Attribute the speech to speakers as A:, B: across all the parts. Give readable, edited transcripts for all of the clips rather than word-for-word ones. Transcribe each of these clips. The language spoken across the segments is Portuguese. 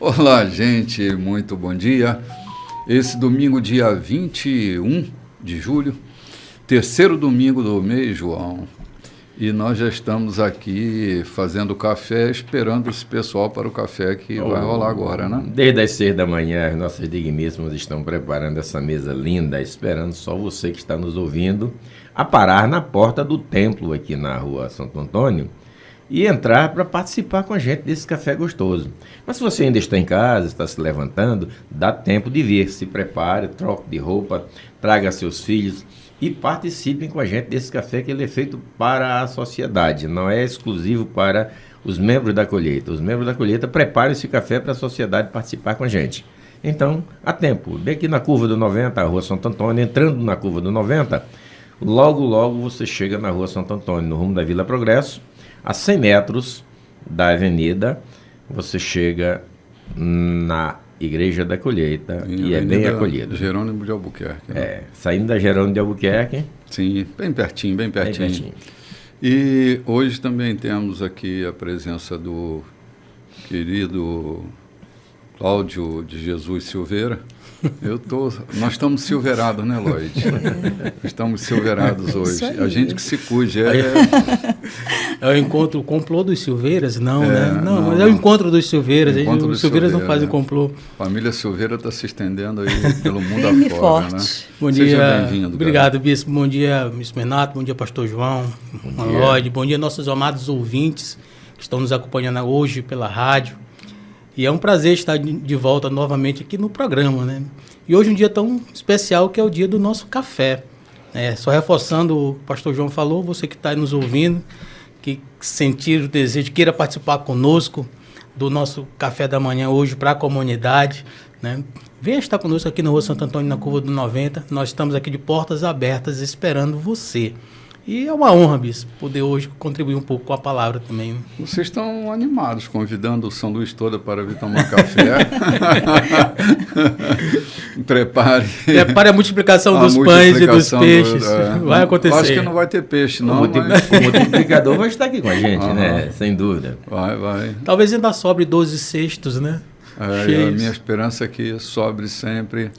A: Olá, gente, muito bom dia. Esse domingo, dia 21 de julho, terceiro domingo do mês, João, e nós já estamos aqui fazendo café, esperando esse pessoal para o café que vai rolar agora, né?
B: Desde as 6 da manhã, as nossas digníssimas estão preparando essa mesa linda, esperando só você que está nos ouvindo a parar na porta do templo aqui na rua Santo Antônio e entrar para participar com a gente desse café gostoso. Mas se você ainda está em casa, está se levantando, dá tempo de vir, se prepare, troque de roupa, traga seus filhos e participem com a gente desse café que ele é feito para a sociedade, não é exclusivo para os membros da colheita. Os membros da colheita preparam esse café para a sociedade participar com a gente. Então, há tempo. Bem aqui na curva do 90, a rua Santo Antônio, entrando na curva do 90, logo você chega na rua Santo Antônio, no rumo da Vila Progresso. A 100 metros da avenida, você chega na Igreja da Colheita e é bem acolhido.
A: Jerônimo de Albuquerque. Né?
B: Saindo da Jerônimo de Albuquerque.
A: Sim, bem pertinho. E hoje também temos aqui a presença do querido Cláudio de Jesus Silveira. Nós estamos silverados, né, Lloyd? Estamos silverados hoje. A gente que se cuide.
C: É o encontro, o complô dos Silveiras? Não, né? Não, mas é o encontro dos Silveiras. Os Silveiras não fazem complô.
A: A família Silveira está se estendendo aí pelo mundo afora, né?
C: Bom dia. Seja bem-vindo. Obrigado, Bispo. Bom dia, Bispo Renato. Bom dia, Pastor João. Lloyd. Bom dia, nossos amados ouvintes que estão nos acompanhando hoje pela rádio. E é um prazer estar de volta novamente aqui no programa, né? E hoje um dia tão especial que é o dia do nosso café. Só reforçando o que o pastor João falou, você que está nos ouvindo, que sentir o desejo, queira participar conosco do nosso café da manhã hoje para a comunidade, né? Venha estar conosco aqui na rua Santo Antônio, na curva do 90. Nós estamos aqui de portas abertas esperando você. E é uma honra, Bispo, poder hoje contribuir um pouco com a palavra também.
A: Vocês estão animados, convidando o São Luís toda para vir tomar café. Prepare
C: a multiplicação dos pães e dos peixes. Vai acontecer.
A: Acho que não vai ter peixe, não.
B: O multiplicador vai estar aqui com a gente, né? Sem dúvida.
A: Vai.
C: Talvez ainda sobre 12 cestos, né?
A: A minha esperança é que sobre sempre,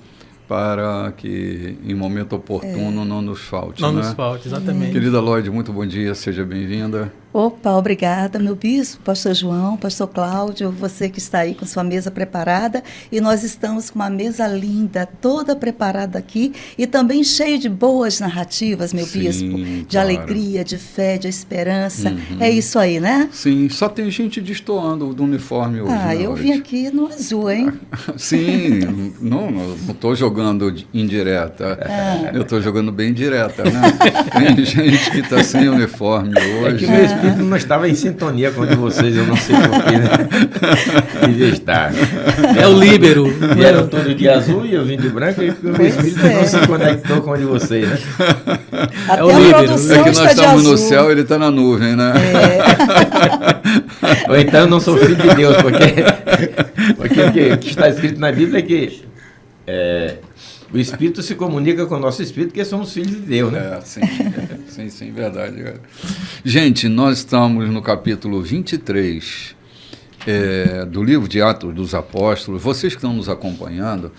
A: para que em momento oportuno não nos falte.
C: Nos falte, exatamente.
A: Querida Lloyd, muito bom dia, seja bem-vinda.
D: Opa, obrigada, meu bispo, pastor João, pastor Cláudio, você que está aí com sua mesa preparada, e nós estamos com uma mesa linda, toda preparada aqui, e também cheia de boas narrativas, meu bispo, de alegria, de fé, de esperança, é isso aí, né?
A: Sim, só tem gente destoando do uniforme hoje.
D: Eu vim aqui no azul, hein?
A: Sim, não estou jogando indireta, eu estou jogando bem direta, né? Tem gente que está sem uniforme hoje.
B: É que meu espírito não estava em sintonia com o de vocês, eu não sei porquê, né? Devia estar.
C: É o líbero.
B: Vieram todos de azul e eu vim de branco e o meu espírito não se conectou com o de vocês, né?
D: Até
C: é o líbero.
A: É que nós estamos no céu, ele está na nuvem, né?
B: Ou então eu não sou filho de Deus, porque o que está escrito na Bíblia é que o Espírito se comunica com o nosso Espírito, porque somos filhos de Deus, né?
A: Sim, verdade. Gente, nós estamos no capítulo 23 do livro de Atos dos Apóstolos. Vocês que estão nos acompanhando,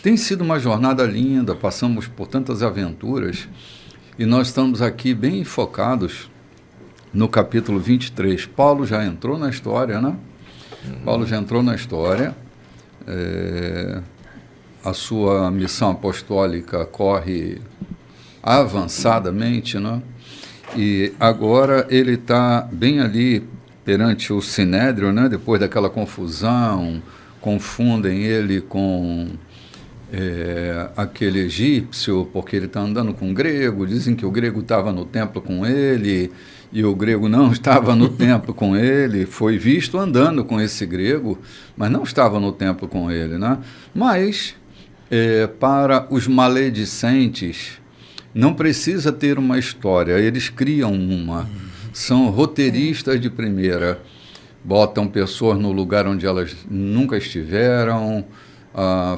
A: tem sido uma jornada linda, passamos por tantas aventuras, e nós estamos aqui bem focados no capítulo 23. Paulo já entrou na história, né? Paulo já entrou na história. A sua missão apostólica corre avançadamente, né? E agora ele está bem ali perante o Sinédrio, né? Depois daquela confusão, confundem ele com aquele egípcio, porque ele está andando com o grego, dizem que o grego estava no templo com ele, e o grego não estava no templo com ele, foi visto andando com esse grego, mas não estava no templo com ele, né? Mas para os maledicentes, não precisa ter uma história, eles criam uma. São roteiristas de primeira. Botam pessoas no lugar onde elas nunca estiveram,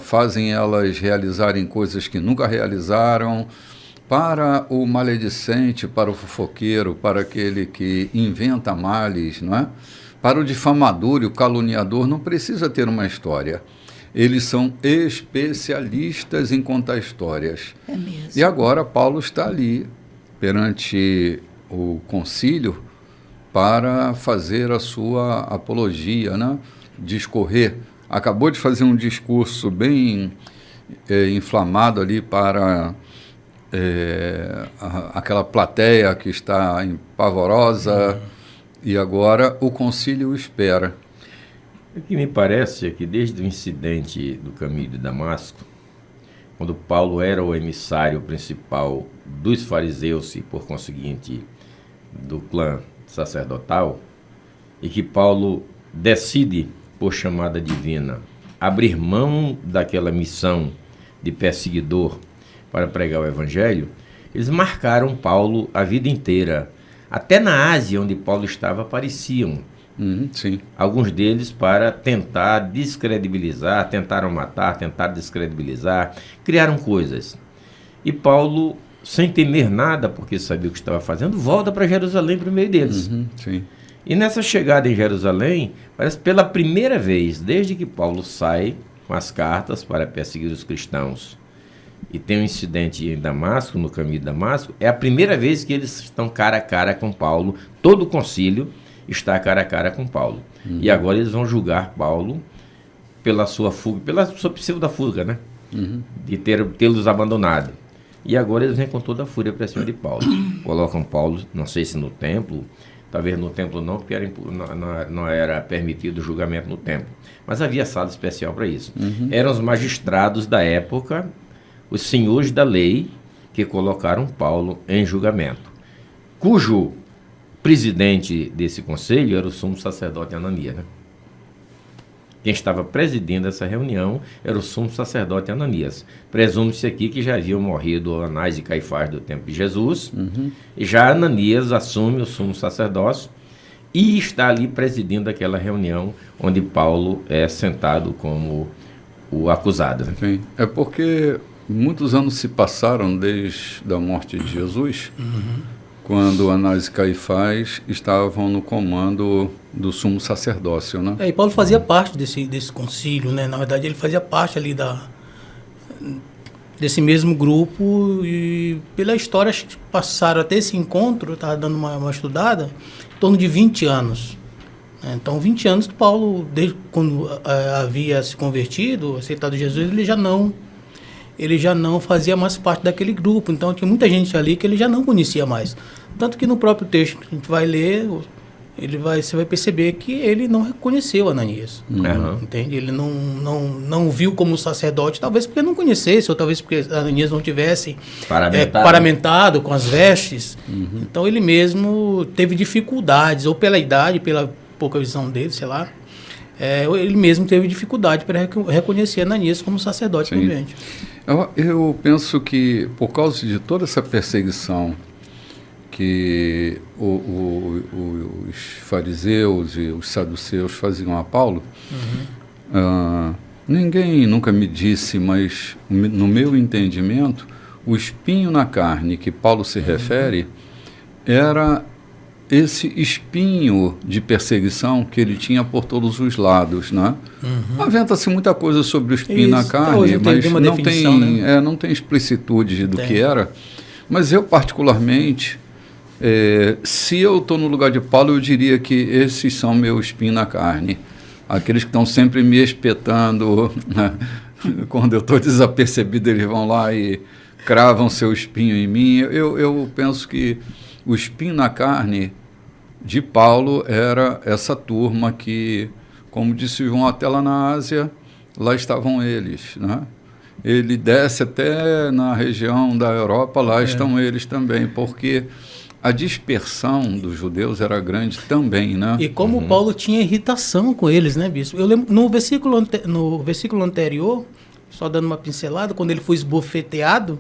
A: fazem elas realizarem coisas que nunca realizaram, para o maledicente, para o fofoqueiro, para aquele que inventa males, não é? Para o difamador e o caluniador, não precisa ter uma história. Eles são especialistas em contar histórias.
D: É mesmo.
A: E agora Paulo está ali, perante o concílio, para fazer a sua apologia, né? Discorrer. Acabou de fazer um discurso bem inflamado ali para aquela plateia que está pavorosa, e agora o concílio espera.
B: O que me parece é que desde o incidente do caminho de Damasco, quando Paulo era o emissário principal dos fariseus e, por conseguinte, do clã sacerdotal, e que Paulo decide, por chamada divina, abrir mão daquela missão de perseguidor para pregar o evangelho, eles marcaram Paulo a vida inteira. Até na Ásia, onde Paulo estava, apareciam.
A: Sim.
B: Alguns deles para tentar descredibilizar, tentaram matar, tentaram descredibilizar, criaram coisas. E Paulo, sem temer nada, porque sabia o que estava fazendo, volta para Jerusalém para o meio deles.
A: Sim.
B: E nessa chegada em Jerusalém, parece pela primeira vez, desde que Paulo sai com as cartas para perseguir os cristãos, e tem um incidente em Damasco, no caminho de Damasco, é a primeira vez que eles estão cara a cara com Paulo. Todo o concílio está cara a cara com Paulo. E agora eles vão julgar Paulo pela sua fuga, pela sua pseudo-fuga, né? De tê-los abandonado. E agora eles vêm com toda a fúria para cima de Paulo. Colocam Paulo, não sei se no templo, talvez no templo não, porque não era permitido o julgamento no templo. Mas havia sala especial para isso. Eram os magistrados da época, os senhores da lei, que colocaram Paulo em julgamento, cujo presidente desse conselho era o sumo sacerdote Ananias, né? Quem estava presidindo essa reunião era o sumo sacerdote Ananias. Presume-se aqui que já haviam morrido Anás e Caifás do tempo de Jesus, e já Ananias assume o sumo sacerdócio e está ali presidindo aquela reunião onde Paulo é sentado como o acusado.
A: Sim. É porque muitos anos se passaram desde a morte de Jesus, quando Anás e Caifás estavam no comando do sumo sacerdócio, né?
C: E Paulo fazia parte desse concílio, né? Na verdade, ele fazia parte ali desse mesmo grupo, e pela história acho que passaram até esse encontro, eu estava dando uma estudada, em torno de 20 anos. Então, 20 anos que Paulo, desde quando havia se convertido, aceitado Jesus, ele já não fazia mais parte daquele grupo. Então, tinha muita gente ali que ele já não conhecia mais. Tanto que no próprio texto que a gente vai ler, você vai perceber que ele não reconheceu Ananias. Entende? Ele não viu como sacerdote, talvez porque não conhecesse, ou talvez porque Ananias não tivesse paramentado com as vestes. Então, ele mesmo teve dificuldades, ou pela idade, pela pouca visão dele, sei lá, ele mesmo teve dificuldade para reconhecer Ananias como sacerdote convivente.
A: Eu penso que, por causa de toda essa perseguição que os fariseus e os saduceus faziam a Paulo, ninguém nunca me disse, mas no meu entendimento, o espinho na carne que Paulo se refere era esse espinho de perseguição que ele tinha por todos os lados, né? Aventa-se muita coisa sobre o espinho na carne, mas não tem explicitude do que era. Mas eu, particularmente, se eu estou no lugar de Paulo, eu diria que esses são meu espinho na carne. Aqueles que estão sempre me espetando, né? Quando eu estou desapercebido, eles vão lá e cravam seu espinho em mim. Eu penso que o espinho na carne de Paulo era essa turma que, como disse João, até lá na Ásia, lá estavam eles, né? Ele desce até na região da Europa, lá estão eles também, porque a dispersão dos judeus era grande também, né?
C: E como Paulo tinha irritação com eles, né, bispo? Eu lembro, no versículo anterior, só dando uma pincelada, quando ele foi esbofeteado,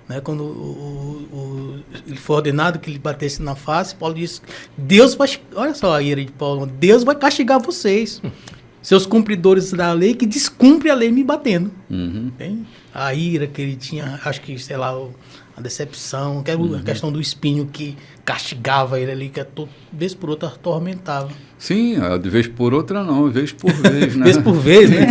C: né, quando ele foi ordenado que ele batesse na face, Paulo disse, Deus vai... Olha só a ira de Paulo. Deus vai castigar vocês, seus cumpridores da lei, que descumprem a lei me batendo. A ira que ele tinha, acho que, sei lá, a decepção, que era a questão do espinho que castigava ele ali, que vez por outra atormentava.
A: Sim, de vez por outra não, vez por vez, né?
C: Vez por vez, né?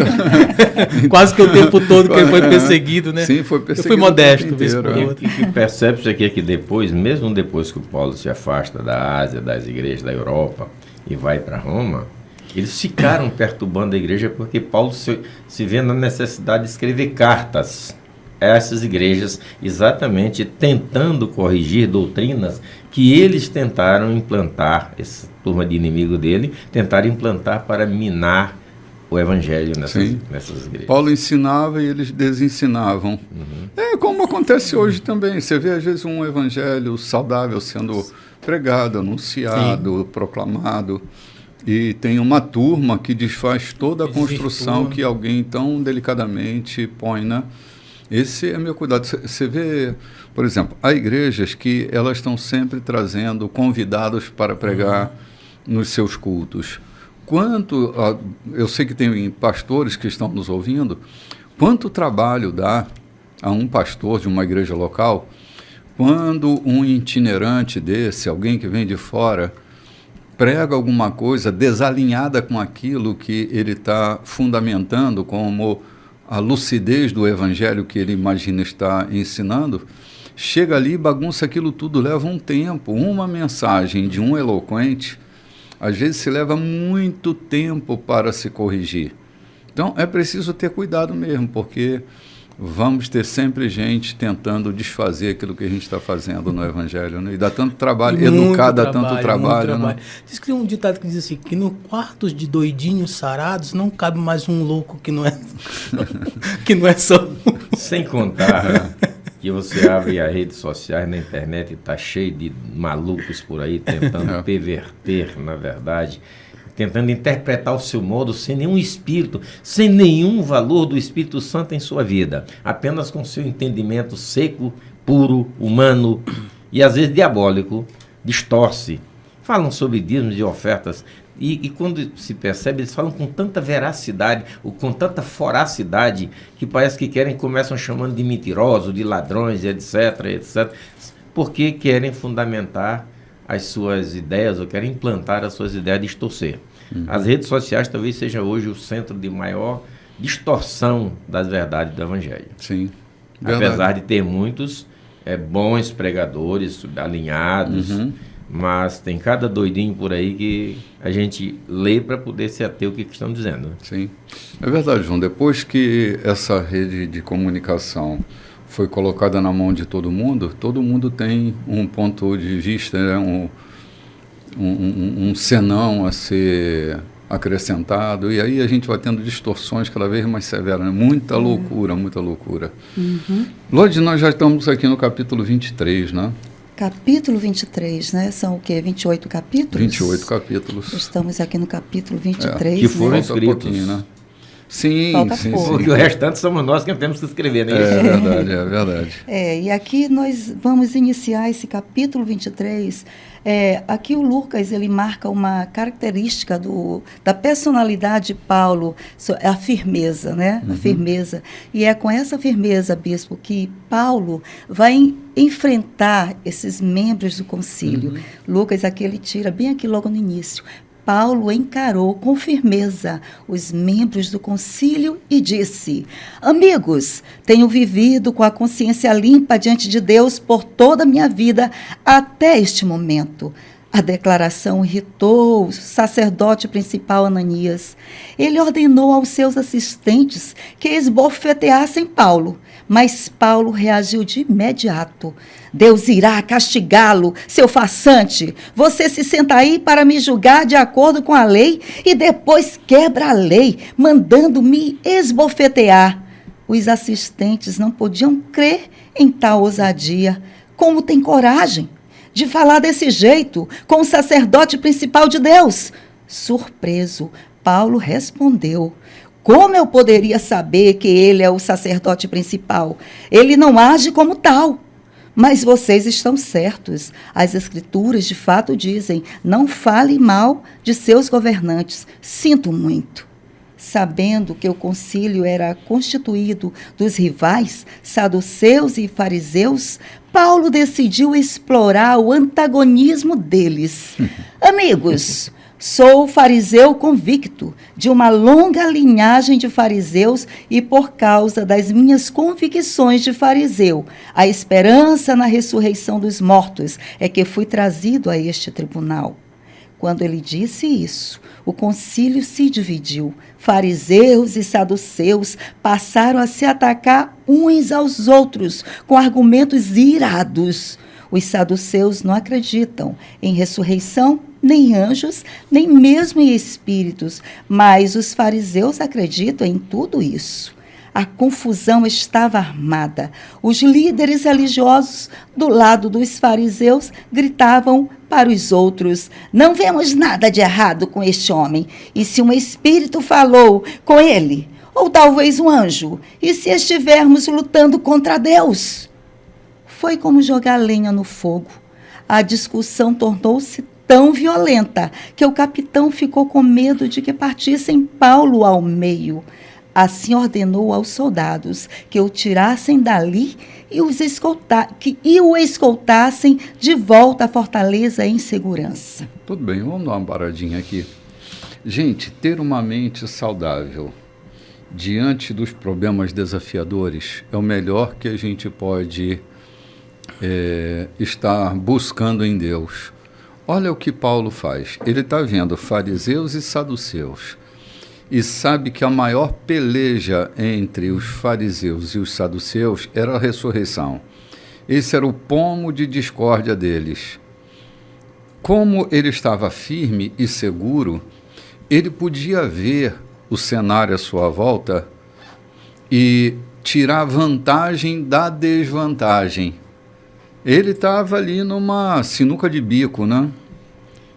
C: Quase que o tempo todo que ele foi perseguido, né?
A: Sim, foi perseguido.
C: Eu fui modesto, vez por outra.
B: O que percebe-se aqui é que depois, mesmo depois que o Paulo se afasta da Ásia, das igrejas da Europa e vai para Roma, eles ficaram perturbando a igreja porque Paulo se vê na necessidade de escrever cartas a essas igrejas, exatamente tentando corrigir doutrinas que eles tentaram implantar, essa turma de inimigo dele, tentaram implantar para minar o evangelho nessas igrejas.
A: Paulo ensinava e eles desensinavam. É como acontece hoje também. Você vê às vezes um evangelho saudável sendo pregado, anunciado, proclamado, e tem uma turma que desfaz toda a construção que alguém tão delicadamente põe, né? Esse é meu cuidado. Você vê, por exemplo, há igrejas que elas estão sempre trazendo convidados para pregar nos seus cultos. Eu sei que tem pastores que estão nos ouvindo, quanto trabalho dá a um pastor de uma igreja local quando um itinerante desse, alguém que vem de fora, prega alguma coisa desalinhada com aquilo que ele está fundamentando como a lucidez do evangelho que ele imagina estar ensinando, chega ali, bagunça aquilo tudo, leva um tempo. Uma mensagem de um eloquente, às vezes se leva muito tempo para se corrigir. Então é preciso ter cuidado mesmo, porque vamos ter sempre gente tentando desfazer aquilo que a gente está fazendo no evangelho, né? E dá tanto trabalho, educar dá tanto trabalho. Né?
C: Diz que tem um ditado que diz assim, que no quartos de doidinhos sarados não cabe mais um louco que não é que não é só...
B: Sem contar que você abre as redes sociais na internet e está cheio de malucos por aí tentando perverter, na verdade, tentando interpretar o seu modo sem nenhum espírito, sem nenhum valor do Espírito Santo em sua vida, apenas com seu entendimento seco, puro, humano e às vezes diabólico, distorce. Falam sobre dízimos e ofertas e quando se percebe, eles falam com tanta veracidade, ou com tanta voracidade, que parece que começam chamando de mentirosos, de ladrões, etc, porque querem fundamentar as suas ideias ou querem implantar as suas ideias, distorcer. As redes sociais talvez seja hoje o centro de maior distorção das verdades do Evangelho.
A: Sim,
B: apesar de ter muitos bons pregadores alinhados, mas tem cada doidinho por aí que a gente lê para poder se ater o que estão dizendo.
A: Sim, é verdade, João. Depois que essa rede de comunicação foi colocada na mão de todo mundo tem um ponto de vista, né? um senão a ser acrescentado, e aí a gente vai tendo distorções cada vez mais severas, né? Muita loucura. Lorde, nós já estamos aqui no capítulo 23, né?
D: Capítulo 23, né? São o quê? 28 capítulos?
A: 28 capítulos.
D: Estamos aqui no capítulo 23.
B: Que foram escritos,
A: né? Sim.
B: Porque o restante somos nós que temos que escrever, né?
A: É verdade.
D: E aqui nós vamos iniciar esse capítulo 23. Aqui o Lucas, ele marca uma característica da personalidade de Paulo, a firmeza, né? A firmeza. E é com essa firmeza, bispo, que Paulo vai enfrentar esses membros do concílio. Lucas aqui, ele tira bem aqui logo no início. Paulo encarou com firmeza os membros do concílio e disse: amigos, tenho vivido com a consciência limpa diante de Deus por toda a minha vida até este momento. A declaração irritou o sacerdote principal Ananias. Ele ordenou aos seus assistentes que esbofeteassem Paulo, mas Paulo reagiu de imediato. Deus irá castigá-lo, seu farsante. Você se senta aí para me julgar de acordo com a lei e depois quebra a lei, mandando me esbofetear. Os assistentes não podiam crer em tal ousadia. Como tem coragem de falar desse jeito com o sacerdote principal de Deus? Surpreso, Paulo respondeu: como eu poderia saber que ele é o sacerdote principal? Ele não age como tal. Mas vocês estão certos. As Escrituras, de fato, dizem: não fale mal de seus governantes. Sinto muito. Sabendo que o concílio era constituído dos rivais, saduceus e fariseus, Paulo decidiu explorar o antagonismo deles. Amigos, sou fariseu convicto, de uma longa linhagem de fariseus, e por causa das minhas convicções de fariseu, a esperança na ressurreição dos mortos é que fui trazido a este tribunal. Quando ele disse isso, o concílio se dividiu. Fariseus e saduceus passaram a se atacar uns aos outros com argumentos irados. Os saduceus não acreditam em ressurreição, nem anjos, nem mesmo em espíritos, mas os fariseus acreditam em tudo isso. A confusão estava armada. Os líderes religiosos do lado dos fariseus gritavam para os outros: não vemos nada de errado com este homem. E se um espírito falou com ele? Ou talvez um anjo? E se estivermos lutando contra Deus? Foi como jogar lenha no fogo. A discussão tornou-se tão violenta que o capitão ficou com medo de que partissem Paulo ao meio. Assim ordenou aos soldados que o tirassem dali e o escoltassem de volta à fortaleza em segurança.
A: Tudo bem, vamos dar uma paradinha aqui. Gente, ter uma mente saudável diante dos problemas desafiadores é o melhor que a gente pode estar buscando em Deus. Olha o que Paulo faz. Ele está vendo fariseus e saduceus. E sabe que a maior peleja entre os fariseus e os saduceus era a ressurreição. Esse era o pomo de discórdia deles. Como ele estava firme e seguro, ele podia ver o cenário à sua volta e tirar vantagem da desvantagem. Ele estava ali numa sinuca de bico, né?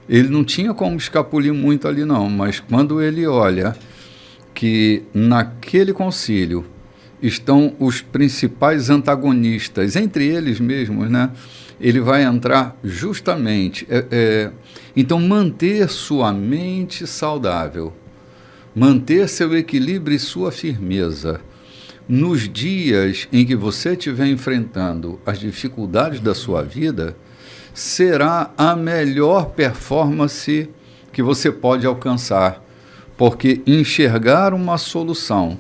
A: Ele não tinha como escapulir muito ali não, mas quando ele olha que naquele concílio estão os principais antagonistas, entre eles mesmos, né? Ele vai entrar justamente. Então, manter sua mente saudável, manter seu equilíbrio e sua firmeza, nos dias em que você estiver enfrentando as dificuldades da sua vida, será a melhor performance que você pode alcançar, porque enxergar uma solução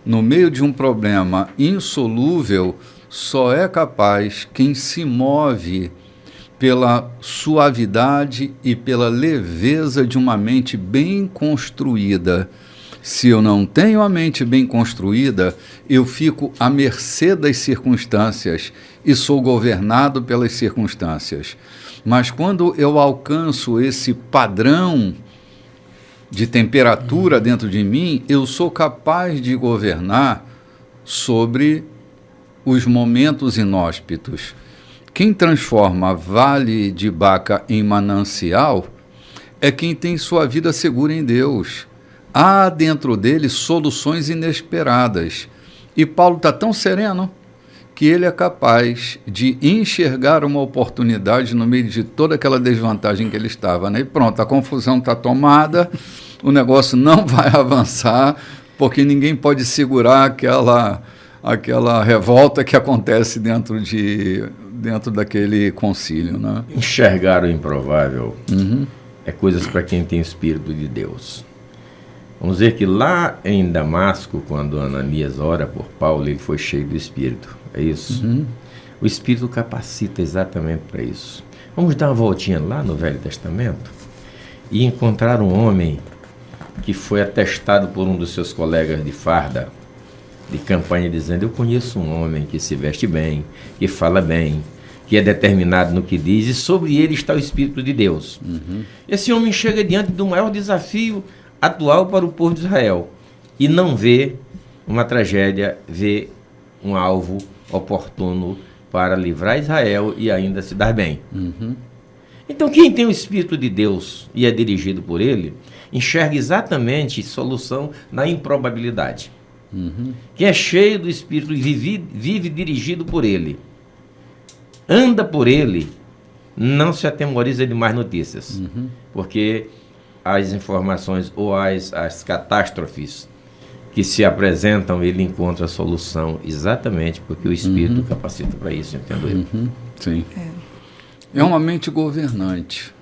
A: no meio de um problema insolúvel só é capaz quem se move pela suavidade e pela leveza de uma mente bem construída. Se eu não tenho a mente bem construída, eu fico à mercê das circunstâncias e sou governado pelas circunstâncias. Mas quando eu alcanço esse padrão de temperatura dentro de mim, eu sou capaz de governar sobre os momentos inóspitos. Quem transforma vale de Baca em manancial é quem tem sua vida segura em Deus. Há dentro dele soluções inesperadas. E Paulo está tão sereno que ele é capaz de enxergar uma oportunidade no meio de toda aquela desvantagem que ele estava, né? E pronto, a confusão está tomada, o negócio não vai avançar, porque ninguém pode segurar aquela revolta que acontece dentro daquele concílio, né?
B: Enxergar o improvável é coisas para quem tem Espírito de Deus. Vamos dizer que lá em Damasco, quando Ananias ora por Paulo, ele foi cheio do Espírito. É isso? O Espírito capacita exatamente para isso. Vamos dar uma voltinha lá no Velho Testamento e encontrar um homem que foi atestado por um dos seus colegas de farda, de campanha, dizendo: eu conheço um homem que se veste bem, que fala bem, que é determinado no que diz, e sobre ele está o Espírito de Deus. Esse homem chega diante do maior desafio atual para o povo de Israel e não vê uma tragédia, vê um alvo oportuno para livrar Israel e ainda se dar bem. Então, quem tem o Espírito de Deus e é dirigido por ele, enxerga exatamente solução na improbabilidade. Quem é cheio do Espírito e vive dirigido por ele, anda por ele, não se atemoriza de mais notícias, porque as informações ou as catástrofes que se apresentam, ele encontra a solução exatamente porque o Espírito capacita para isso, entendeu?
A: Sim. É uma mente governante.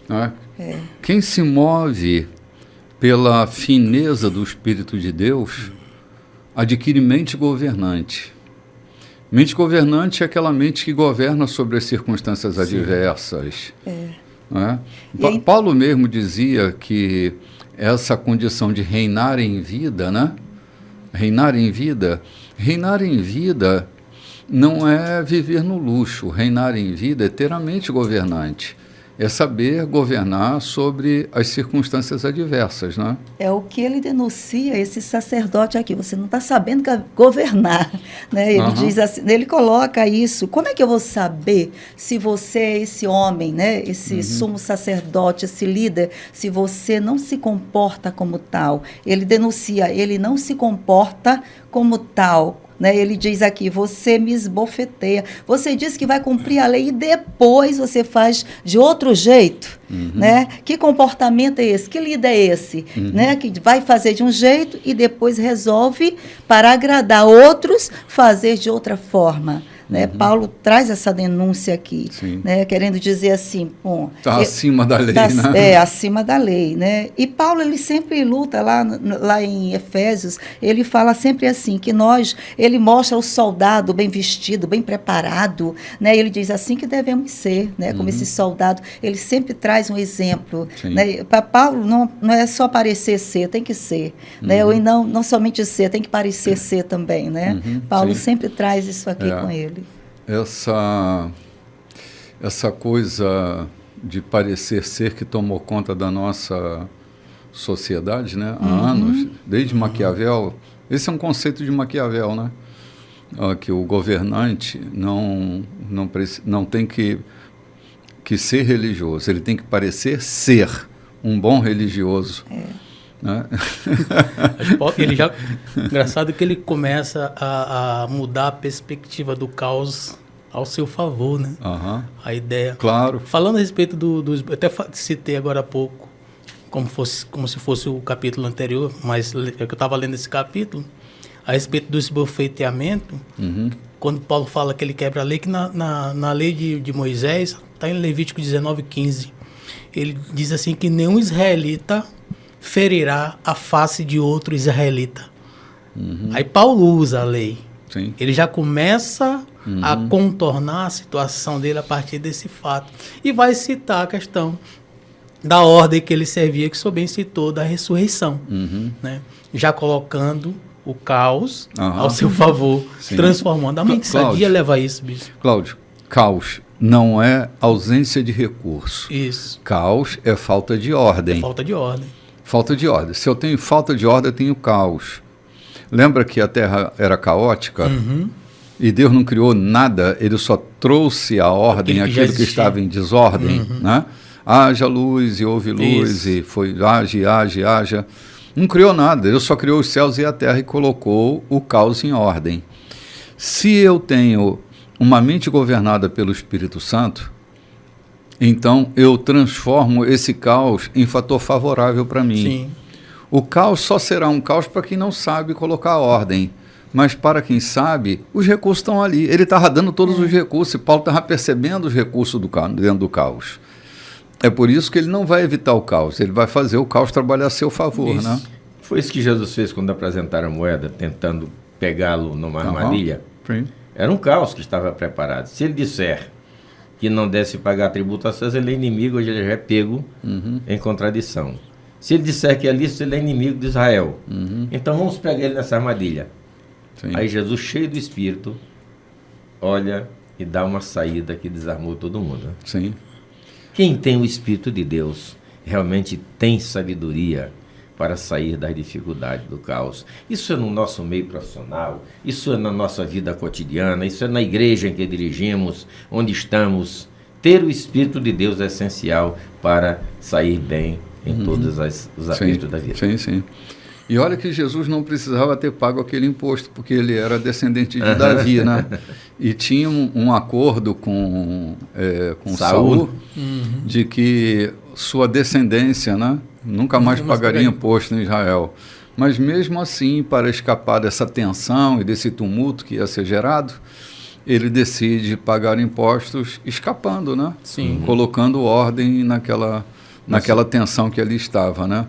A: Né? Quem se move pela fineza do Espírito de Deus adquire mente governante. Mente governante é aquela mente que governa sobre as circunstâncias adversas. Né? Paulo mesmo dizia que essa condição de reinar em vida, né? Reinar em vida não é viver no luxo. Reinar em vida é ter a mente governante. É saber governar sobre as circunstâncias adversas, né?
D: É o que ele denuncia, esse sacerdote aqui. Você não está sabendo governar, né? Ele diz assim, ele coloca isso. Como é que eu vou saber se você é esse homem, né? Esse sumo sacerdote, esse líder, se você não se comporta como tal? Ele denuncia, ele não se comporta como tal. Né? Ele diz aqui, você me esbofeteia, você diz que vai cumprir a lei e depois você faz de outro jeito, né? Que comportamento é esse? Que líder é esse? Né? Que vai fazer de um jeito e depois resolve, para agradar outros, fazer de outra forma. Né? Paulo traz essa denúncia aqui, né? Querendo dizer assim, bom,
A: está acima da lei, né?
D: É, acima da lei, né? E Paulo, ele sempre luta lá em Efésios, ele fala sempre assim, que ele mostra o soldado bem vestido, bem preparado, né? Ele diz assim que devemos ser, né? Como esse soldado, ele sempre traz um exemplo, né? Para Paulo, não é só parecer ser, tem que ser, né? Ou não somente ser, tem que parecer ser também, né? Paulo sempre traz isso aqui com ele.
A: Essa coisa de parecer ser que tomou conta da nossa sociedade, né? Há anos, desde Maquiavel. Esse é um conceito de Maquiavel, né? Que o governante não tem que ser religioso, ele tem que parecer ser um bom religioso. Né?
C: Engraçado que ele começa a mudar a perspectiva do caos ao seu favor, né? A ideia.
A: Claro.
C: Falando a respeito eu até citei agora há pouco, como se fosse o capítulo anterior, mas é que eu estava lendo esse capítulo, a respeito do esbofeteamento, quando Paulo fala que ele quebra a lei, que na lei de Moisés, está em Levítico 19:15, ele diz assim que nenhum israelita ferirá a face de outro israelita. Aí Paulo usa a lei. Ele já começa a contornar a situação dele a partir desse fato. E vai citar a questão da ordem que ele servia, que o senhor bem citou, da ressurreição. Né? Já colocando o caos ao seu favor, transformando. A mente sadia leva a isso, bispo.
A: Cláudio, caos não é ausência de recurso.
C: Isso.
A: Caos é falta de ordem.
C: É falta de ordem.
A: Falta de ordem. Se eu tenho falta de ordem, eu tenho caos. Lembra que a Terra era caótica? E Deus não criou nada, ele só trouxe a ordem, aquilo que estava em desordem. Né? Haja luz e houve luz, e foi haja. Não criou nada, ele só criou os céus e a terra e colocou o caos em ordem. Se eu tenho uma mente governada pelo Espírito Santo, então eu transformo esse caos em fator favorável para mim. O caos só será um caos para quem não sabe colocar ordem. Mas para quem sabe, os recursos estão ali. Ele estava dando todos os recursos, e Paulo estava percebendo os recursos dentro do caos. É por isso que ele não vai evitar o caos, ele vai fazer o caos trabalhar a seu favor. Né?
B: Foi isso que Jesus fez quando apresentaram a moeda, tentando pegá-lo numa armadilha. Era um caos que estava preparado. Se ele disser que não desse pagar tributo a César, ele é inimigo, hoje ele já é pego em contradição. Se ele disser que é lícito, ele é inimigo de Israel. Então vamos pegar ele nessa armadilha. Aí Jesus, cheio do Espírito, olha e dá uma saída que desarmou todo mundo. Quem tem o Espírito de Deus realmente tem sabedoria para sair das dificuldades do caos. Isso é no nosso meio profissional, isso é na nossa vida cotidiana, isso é na igreja em que dirigimos, onde estamos. Ter o Espírito de Deus é essencial para sair bem em todos os aspectos da vida.
A: E olha que Jesus não precisava ter pago aquele imposto, porque ele era descendente de Davi, né? E tinha um acordo com Saul de que sua descendência, né? Nunca mais pagaria imposto em Israel. Mas mesmo assim, para escapar dessa tensão e desse tumulto que ia ser gerado, ele decide pagar impostos escapando, né?
C: Sim.
A: Colocando ordem naquela tensão que ali estava, né?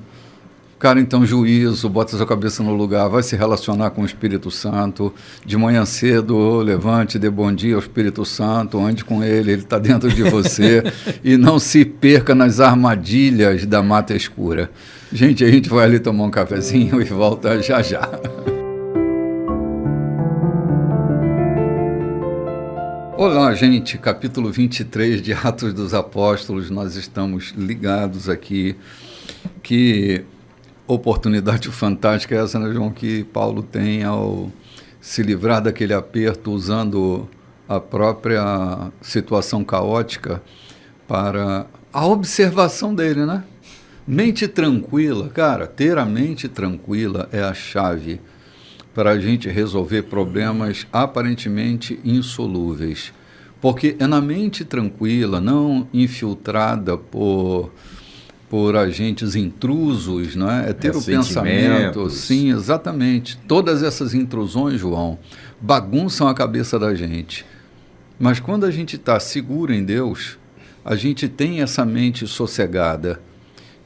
A: Cara, então, juízo, bota sua cabeça no lugar, vai se relacionar com o Espírito Santo. De manhã cedo, levante, dê bom dia ao Espírito Santo, ande com ele está dentro de você. E não se perca nas armadilhas da mata escura. Gente, a gente vai ali tomar um cafezinho e volta já já. Olá, gente, capítulo 23 de Atos dos Apóstolos, nós estamos ligados aqui, que oportunidade fantástica é essa, né, João, que Paulo tem ao se livrar daquele aperto usando a própria situação caótica para a observação dele, né? Mente tranquila, cara, ter a mente tranquila é a chave para a gente resolver problemas aparentemente insolúveis. Porque é na mente tranquila, não infiltrada por agentes intrusos, não é? É ter o pensamento. Sim, exatamente. Todas essas intrusões, João, bagunçam a cabeça da gente. Mas quando a gente está seguro em Deus, a gente tem essa mente sossegada.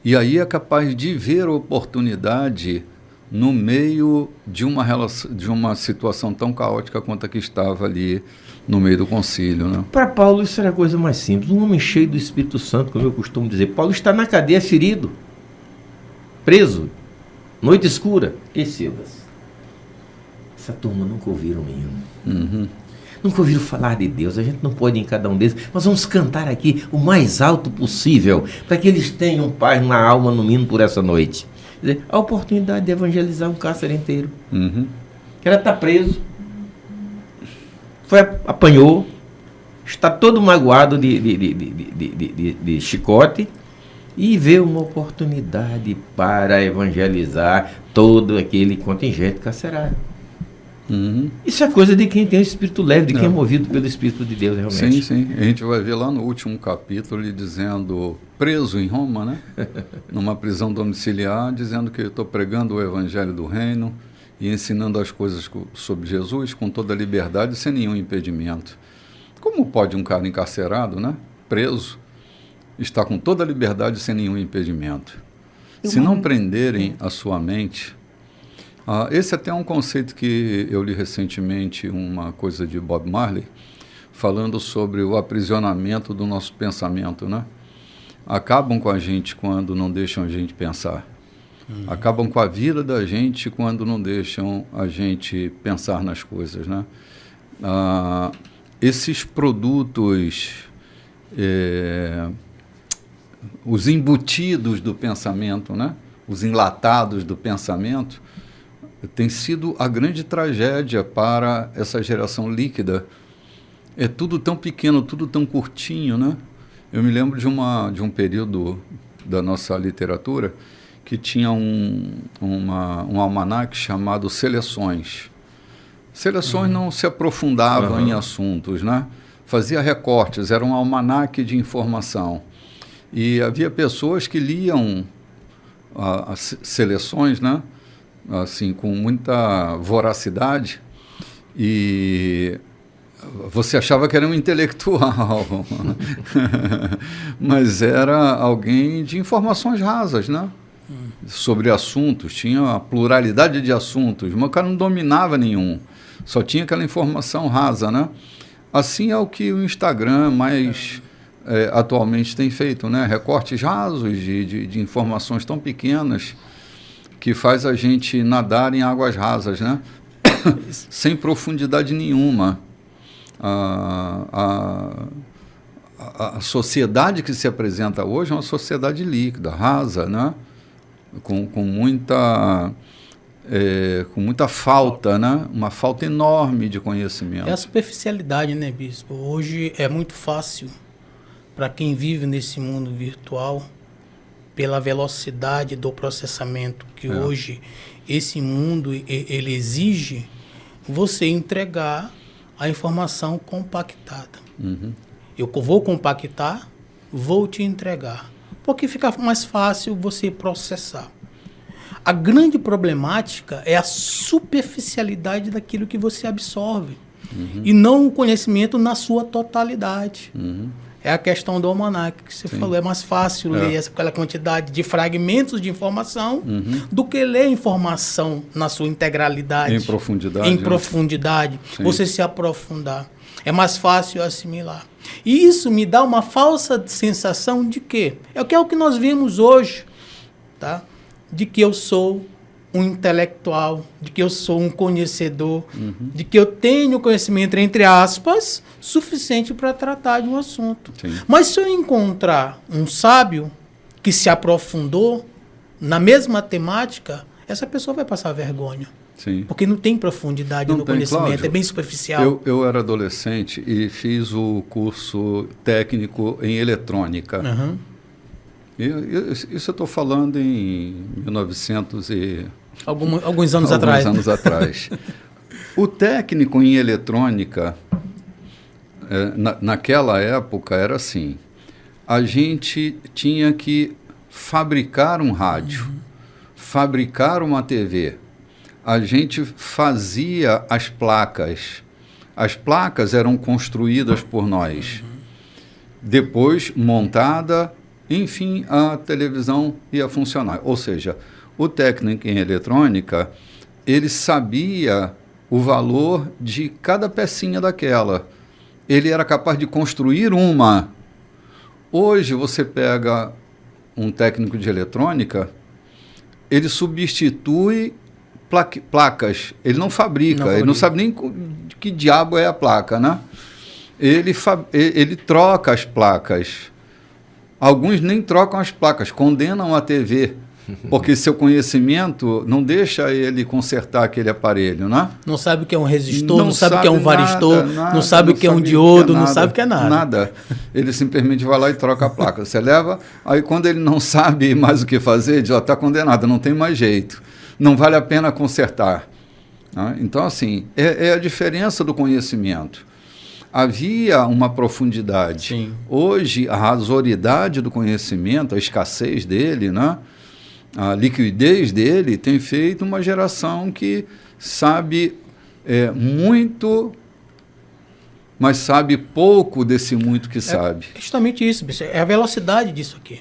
A: E aí é capaz de ver a oportunidade no meio de uma situação tão caótica quanto a que estava ali no meio do concílio, né?
B: Para Paulo isso era a coisa mais simples. Um homem cheio do Espírito Santo, como eu costumo dizer. Paulo está na cadeia ferido, preso, noite escura. E Silas? Essa turma nunca ouviram hino. Nunca ouviram falar de Deus. A gente não pode ir em cada um deles. Nós vamos cantar aqui o mais alto possível, para que eles tenham paz na alma, no mínimo, por essa noite. Quer dizer, a oportunidade de evangelizar um cárcere inteiro. Que ela está preso, apanhou, está todo magoado de chicote, e vê uma oportunidade para evangelizar todo aquele contingente carcerário. Isso é coisa de quem tem o espírito leve, de quem é movido pelo Espírito de Deus, realmente.
A: Sim, sim. A gente vai ver lá no último capítulo ele dizendo, preso em Roma, né? Numa prisão domiciliar, dizendo que eu estou pregando o evangelho do reino e ensinando as coisas sobre Jesus com toda a liberdade, sem nenhum impedimento. Como pode um cara encarcerado, né? Preso, estar com toda a liberdade sem nenhum impedimento? Se não prenderem a sua mente... esse até é um conceito que eu li recentemente, uma coisa de Bob Marley, falando sobre o aprisionamento do nosso pensamento, né? Acabam com a gente quando não deixam a gente pensar. Acabam com a vida da gente quando não deixam a gente pensar nas coisas, né? Esses produtos, os embutidos do pensamento, né? Os enlatados do pensamento, tem sido a grande tragédia para essa geração líquida. É tudo tão pequeno, tudo tão curtinho, né? Eu me lembro de um período da nossa literatura que tinha um almanaque chamado Seleções. Seleções não se aprofundavam em assuntos, né? Fazia recortes, era um almanaque de informação. E havia pessoas que liam as seleções, né? Assim, com muita voracidade, e você achava que era um intelectual, mas era alguém de informações rasas, né? Sobre assuntos, tinha a pluralidade de assuntos, mas o cara não dominava nenhum, só tinha aquela informação rasa, né? Assim é o que o Instagram mais atualmente tem feito, né? Recortes rasos de informações tão pequenas, que faz a gente nadar em águas rasas, né? Sem profundidade nenhuma. A sociedade que se apresenta hoje é uma sociedade líquida, rasa, né? Com muita falta, né? Uma falta enorme de conhecimento.
C: É a superficialidade, né, bispo? Hoje é muito fácil para quem vive nesse mundo virtual, pela velocidade do processamento que hoje esse mundo ele exige, você entregar a informação compactada. Eu vou compactar, vou te entregar. porque fica mais fácil você processar. A grande problemática é a superficialidade daquilo que você absorve, e não o conhecimento na sua totalidade. É a questão do almanaque que você falou. É mais fácil ler aquela quantidade de fragmentos de informação do que ler informação na sua integralidade.
A: Em profundidade.
C: Em
A: né?
C: profundidade.
A: Sim.
C: Você se aprofundar. É mais fácil assimilar. E isso me dá uma falsa sensação de quê? É o que nós vimos hoje, tá? De que eu sou um intelectual, de que eu sou um conhecedor, de que eu tenho conhecimento, entre aspas, suficiente para tratar de um assunto.
A: Sim.
C: Mas se eu encontrar um sábio que se aprofundou na mesma temática, essa pessoa vai passar vergonha.
A: Sim.
C: Porque não tem profundidade no conhecimento,
A: Cláudio,
C: é bem superficial.
A: Eu era adolescente e fiz o curso técnico em eletrônica. Isso eu estou falando em 1900 e...
C: Alguns anos atrás.
A: Alguns anos atrás. O técnico em eletrônica, naquela época, era assim. A gente tinha que fabricar um rádio, fabricar uma TV. A gente fazia as placas. As placas eram construídas por nós. Depois, montada, enfim, a televisão ia funcionar. Ou seja, o técnico em eletrônica, ele sabia o valor de cada pecinha daquela. Ele era capaz de construir uma. Hoje, você pega um técnico de eletrônica, ele substitui placas. Ele não fabrica, ele não sabe nem de que diabo é a placa, né? Ele troca as placas. Alguns nem trocam as placas, condenam a TV, porque seu conhecimento não deixa ele consertar aquele aparelho, né?
C: Não sabe o que é um resistor, não sabe o que é um varistor, não sabe o que é um diodo, não sabe o que é nada.
A: Nada. Ele simplesmente vai lá e troca a placa. Você leva, aí quando ele não sabe mais o que fazer, diz, está condenado, não tem mais jeito. Não vale a pena consertar. Né? Então, assim, é a diferença do conhecimento. Havia uma profundidade.
C: Sim.
A: Hoje, a razoridade do conhecimento, a escassez dele, né? A liquidez dele tem feito uma geração que sabe muito, mas sabe pouco desse muito que sabe.
C: É justamente isso, é a velocidade disso aqui.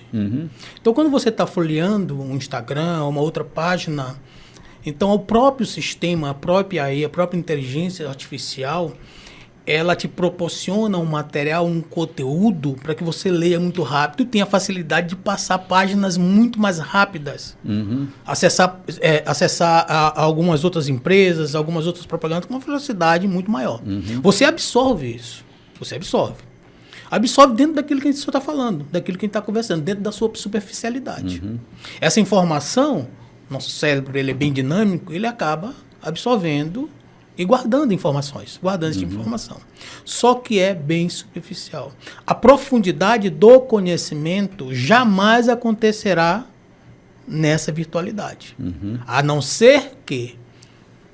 C: Então, quando você está folheando um Instagram, uma outra página, então o próprio sistema, a própria AI, a própria inteligência artificial, ela te proporciona um material, um conteúdo para que você leia muito rápido e tenha facilidade de passar páginas muito mais rápidas. Acessar a algumas outras empresas, algumas outras propagandas com uma velocidade muito maior. Você absorve isso. Você absorve. Absorve dentro daquilo que a gente está falando, daquilo que a gente está conversando, dentro da sua superficialidade. Essa informação, nosso cérebro ele é bem dinâmico, ele acaba absorvendo e guardando informações, guardando essa informação. Só que é bem superficial. A profundidade do conhecimento jamais acontecerá nessa virtualidade. A não ser que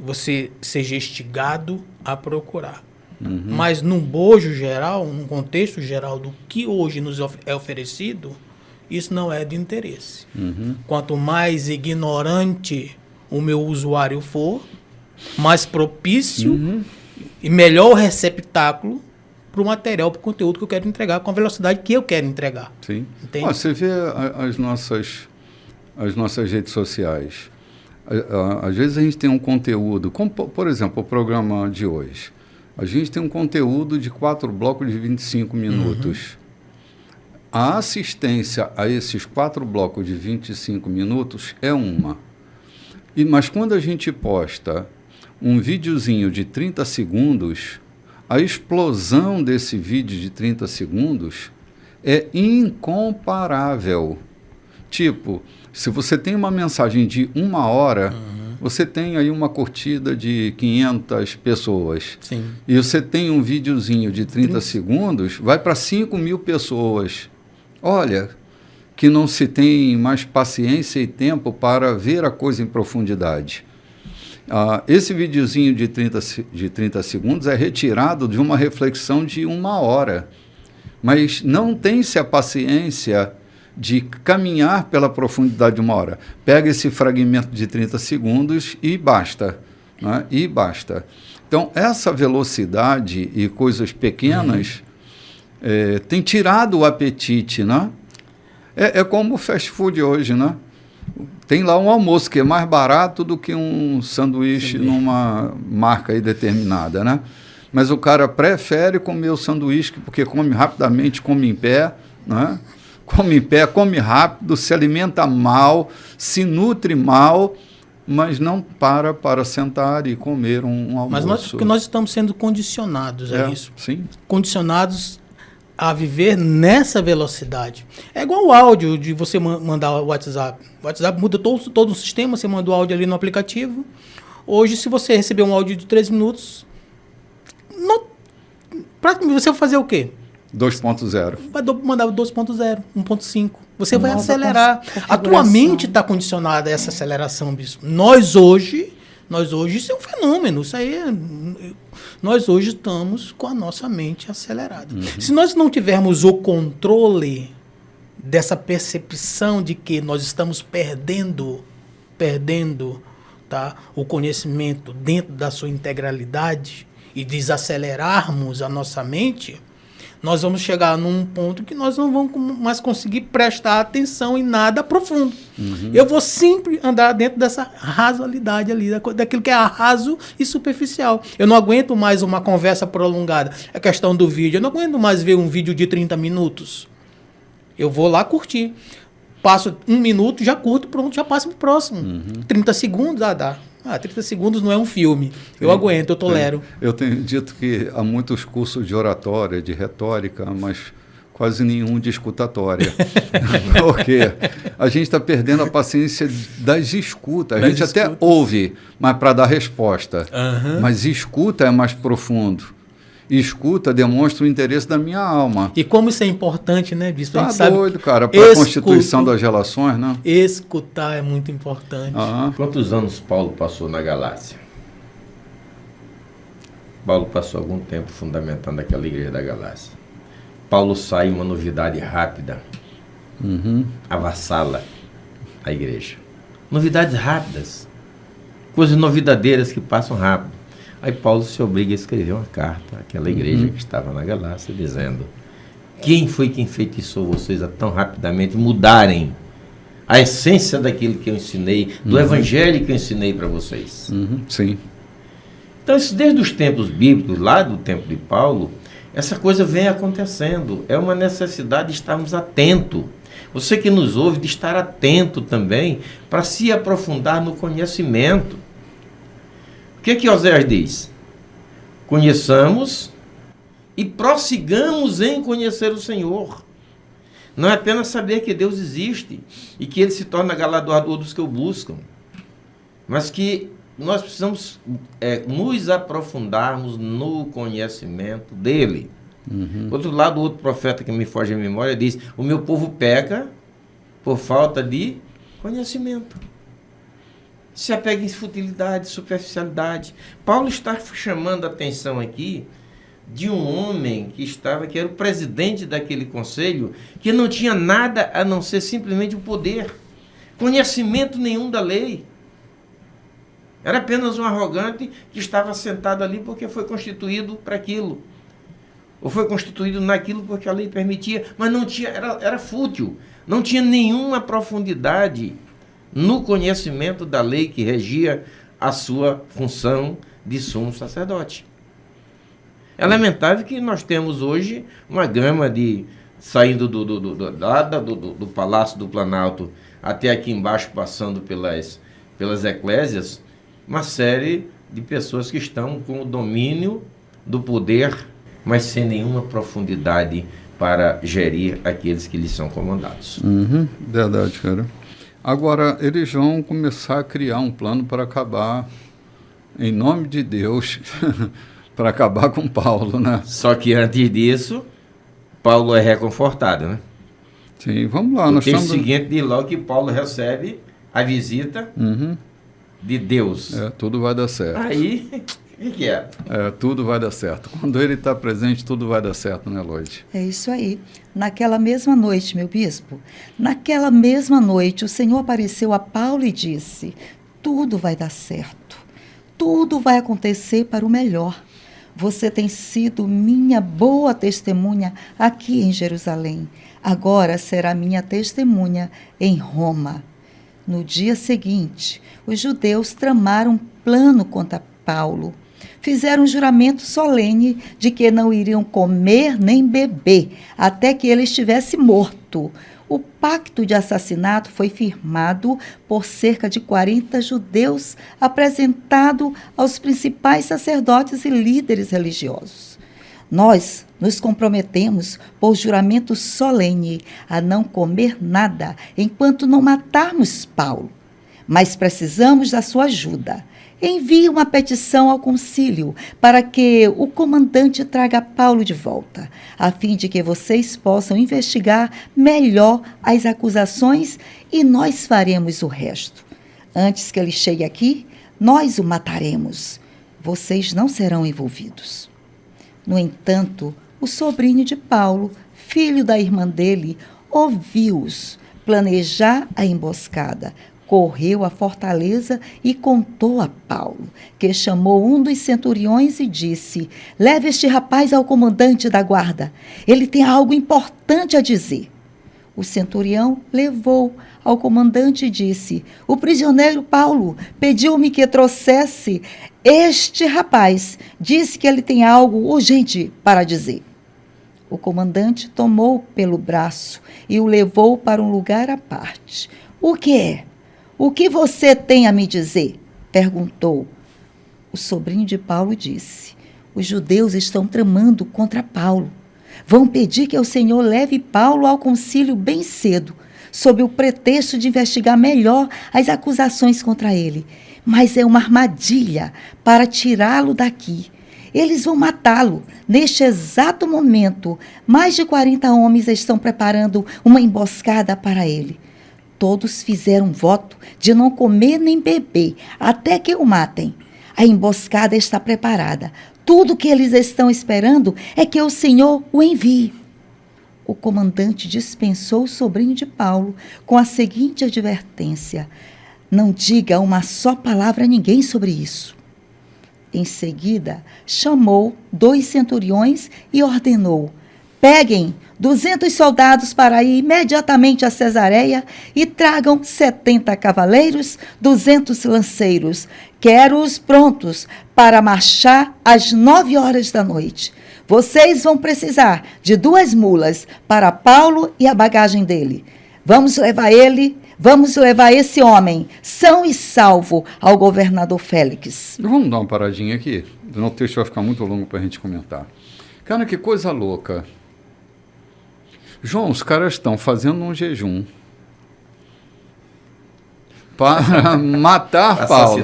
C: você seja instigado a procurar. Mas num bojo geral, num contexto geral do que hoje nos é oferecido, isso não é de interesse. Quanto mais ignorante o meu usuário for, mais propício e melhor o receptáculo para o material, para o conteúdo que eu quero entregar com a velocidade que eu quero entregar.
A: Sim.
C: Entende?
A: Você vê as nossas redes sociais. Às vezes a gente tem um conteúdo, como por exemplo o programa de hoje. A gente tem um conteúdo de 4 blocos de 25 minutos. A assistência a esses 4 blocos de 25 minutos é uma. Mas quando a gente posta um videozinho de 30 segundos, a explosão desse vídeo de 30 segundos é incomparável. Tipo, se você tem uma mensagem de 1 hora, você tem aí uma curtida de 500 pessoas.
C: Sim.
A: E você tem um videozinho de 30 segundos, vai para 5.000 pessoas. Olha, que não se tem mais paciência e tempo para ver a coisa em profundidade. Esse videozinho de 30 segundos é retirado de uma reflexão de 1 hora, mas não tem-se a paciência de caminhar pela profundidade de 1 hora. Pega esse fragmento de 30 segundos e basta. Né? E basta. Então, essa velocidade e coisas pequenas tem tirado o apetite, né? É como o fast food hoje, né? Tem lá um almoço que é mais barato do que um sanduíche numa marca aí determinada, né? Mas o cara prefere comer o sanduíche porque come rapidamente, come em pé, né? Come em pé, come rápido, se alimenta mal, se nutre mal, mas não para sentar e comer um almoço.
C: Mas porque nós estamos sendo condicionados a isso.
A: Sim.
C: Condicionados a viver nessa velocidade. É igual o áudio de você mandar o WhatsApp. O WhatsApp muda todo o sistema, você manda o áudio ali no aplicativo. Hoje, se você receber um áudio de 3 minutos, você vai fazer o quê?
A: 2.0.
C: Vai mandar 2.0, 1.5. Você vai acelerar. A tua mente está condicionada a essa aceleração, bispo. Nós hoje, isso é um fenômeno. Isso aí nós hoje estamos com a nossa mente acelerada. Se nós não tivermos o controle dessa percepção de que nós estamos perdendo, tá, o conhecimento dentro da sua integralidade e desacelerarmos a nossa mente, nós vamos chegar num ponto que nós não vamos mais conseguir prestar atenção em nada profundo. Eu vou sempre andar dentro dessa rasalidade ali, daquilo que é raso e superficial. Eu não aguento mais uma conversa prolongada. É questão do vídeo. Eu não aguento mais ver um vídeo de 30 minutos. Eu vou lá curtir. Passo 1 minuto, já curto, pronto, já passo pro próximo. 30 segundos, dá. 30 segundos não é um filme. Eu aguento, eu tolero.
A: Eu tenho dito que há muitos cursos de oratória, de retórica, mas quase nenhum de escutatória. Porque a gente está perdendo a paciência das escutas. A gente até ouve, mas para dar resposta. Mas escuta é mais profundo. Escuta demonstra o interesse da minha alma.
C: E como isso é importante, né, bispo?
A: Tá doido, cara, para a constituição das relações, né?
C: Escutar é muito importante.
B: Quantos anos Paulo passou na Galácia? Paulo passou algum tempo fundamentando aquela igreja da Galácia. Paulo sai uma novidade rápida, avassala a igreja. Novidades rápidas, coisas novidadeiras que passam rápido. Aí Paulo se obriga a escrever uma carta àquela igreja que estava na Galácia, dizendo: quem foi que enfeitiçou vocês a tão rapidamente mudarem a essência daquilo que eu ensinei, do evangelho que eu ensinei para vocês?
A: Sim.
B: Então, isso desde os tempos bíblicos, lá do tempo de Paulo, essa coisa vem acontecendo. É uma necessidade de estarmos atentos. Você que nos ouve, de estar atento também, para se aprofundar no conhecimento. O que Oséias diz? Conheçamos e prossigamos em conhecer o Senhor. Não é apenas saber que Deus existe e que Ele se torna galardoador dos que o buscam, mas que nós precisamos nos aprofundarmos no conhecimento dEle. Por outro lado, outro profeta que me foge à memória diz: o meu povo peca por falta de conhecimento. Se apega em futilidade, superficialidade. Paulo está chamando a atenção aqui de um homem que era o presidente daquele conselho, que não tinha nada a não ser simplesmente o poder, conhecimento nenhum da lei. Era apenas um arrogante que estava sentado ali porque foi constituído para aquilo, ou foi constituído naquilo porque a lei permitia, mas não tinha, era fútil, não tinha nenhuma profundidade no conhecimento da lei que regia a sua função de sumo sacerdote. É lamentável que nós temos hoje uma gama de, saindo do Palácio do Planalto até aqui embaixo, passando pelas eclésias, uma série de pessoas que estão com o domínio do poder, mas sem nenhuma profundidade para gerir aqueles que lhes são comandados.
A: Verdade, cara. Agora, eles vão começar a criar um plano para acabar, em nome de Deus, para acabar com Paulo, né?
B: Só que antes disso, Paulo é reconfortado, né?
A: Sim, vamos lá.
B: O texto seguinte diz logo que Paulo recebe a visita de Deus.
A: Tudo vai dar certo.
B: Aí, O que é?
A: Tudo vai dar certo. Quando ele está presente, tudo vai dar certo, né, Lloyd?
D: É isso aí. Naquela mesma noite, meu bispo, naquela mesma noite, o Senhor apareceu a Paulo e disse: tudo vai dar certo. Tudo vai acontecer para o melhor. Você tem sido minha boa testemunha aqui em Jerusalém. Agora será minha testemunha em Roma. No dia seguinte, os judeus tramaram um plano contra Paulo. Fizeram um juramento solene de que não iriam comer nem beber até que ele estivesse morto. O pacto de assassinato foi firmado por cerca de 40 judeus, apresentado aos principais sacerdotes e líderes religiosos. Nós nos comprometemos, por juramento solene, a não comer nada enquanto não matarmos Paulo. Mas precisamos da sua ajuda. Envie uma petição ao concílio para que o comandante traga Paulo de volta, a fim de que vocês possam investigar melhor as acusações e nós faremos o resto. Antes que ele chegue aqui, nós o mataremos. Vocês não serão envolvidos. No entanto, o sobrinho de Paulo, filho da irmã dele, ouviu-os planejar a emboscada. Correu à fortaleza e contou a Paulo, que chamou um dos centuriões e disse: leve este rapaz ao comandante da guarda. Ele tem algo importante a dizer. O centurião levou ao comandante e disse: o prisioneiro Paulo pediu-me que trouxesse este rapaz. Disse que ele tem algo urgente para dizer. O comandante tomou-o pelo braço e o levou para um lugar à parte. O que é? O que você tem a me dizer? Perguntou. O sobrinho de Paulo disse: os judeus estão tramando contra Paulo. Vão pedir que o Senhor leve Paulo ao concílio bem cedo, sob o pretexto de investigar melhor as acusações contra ele. Mas é uma armadilha para tirá-lo daqui. Eles vão matá-lo. Neste exato momento, mais de 40 homens estão preparando uma emboscada para ele. Todos fizeram voto de não comer nem beber até que o matem. A emboscada está preparada. Tudo que eles estão esperando é que o Senhor o envie. O comandante dispensou o sobrinho de Paulo com a seguinte advertência: não diga uma só palavra a ninguém sobre isso. Em seguida, chamou 2 centuriões e ordenou: peguem 200 soldados para ir imediatamente a Cesareia e tragam 70 cavaleiros, 200 lanceiros. Quero-os prontos para marchar às 9 horas da noite. Vocês vão precisar de 2 mulas para Paulo e a bagagem dele. Vamos levar esse homem, são e salvo, ao governador Félix.
A: Vamos dar uma paradinha aqui. O texto vai ficar muito longo para a gente comentar. Cara, que coisa louca. João, os caras estão fazendo um jejum para matar Paulo.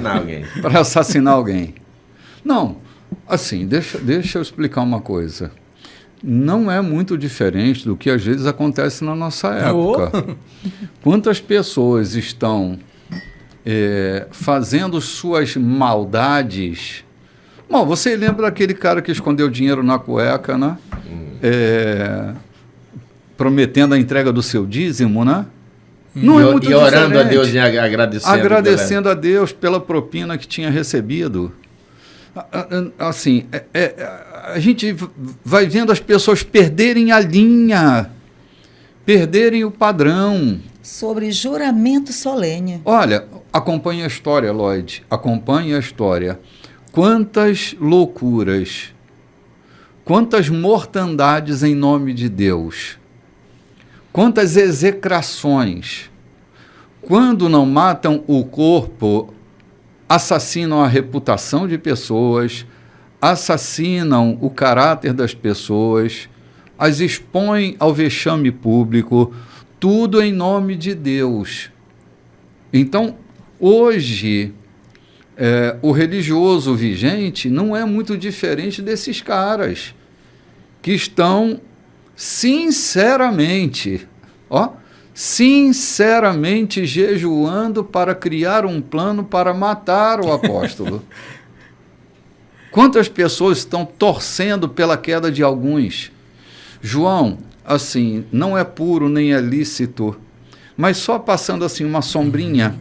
A: Para assassinar alguém. Não, assim, deixa eu explicar uma coisa. Não é muito diferente do que às vezes acontece na nossa época. Quantas pessoas estão fazendo suas maldades. Bom, você lembra daquele cara que escondeu dinheiro na cueca, né? Prometendo a entrega do seu dízimo, né? Não é muito diferente.
B: Orando a Deus e agradecendo.
A: Agradecendo a Deus pela propina que tinha recebido. Assim, a gente vai vendo as pessoas perderem a linha, perderem o padrão.
D: Sobre juramento solene.
A: Olha, acompanhe a história, Lloyd, acompanhe a história. Quantas loucuras, quantas mortandades em nome de Deus. Quantas execrações. Quando não matam o corpo, assassinam a reputação de pessoas, assassinam o caráter das pessoas, as expõem ao vexame público, tudo em nome de Deus. Então, hoje, o religioso vigente não é muito diferente desses caras que estão sinceramente jejuando para criar um plano para matar o apóstolo. Quantas pessoas estão torcendo pela queda de alguns? João, assim, não é puro nem é lícito, mas só passando assim uma sombrinha,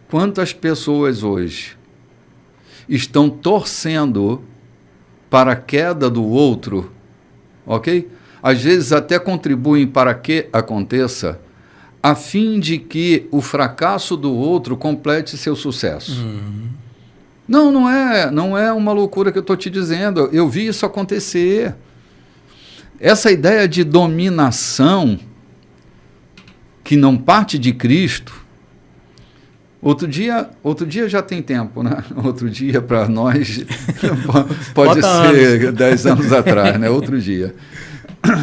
A: quantas pessoas hoje estão torcendo para a queda do outro, ok? Às vezes até contribuem para que aconteça, a fim de que o fracasso do outro complete seu sucesso. Não é uma loucura que eu estou te dizendo, eu vi isso acontecer. Essa ideia de dominação que não parte de Cristo, outro dia já tem tempo, né? Outro dia para nós pode ser 10 anos atrás, né? Outro dia.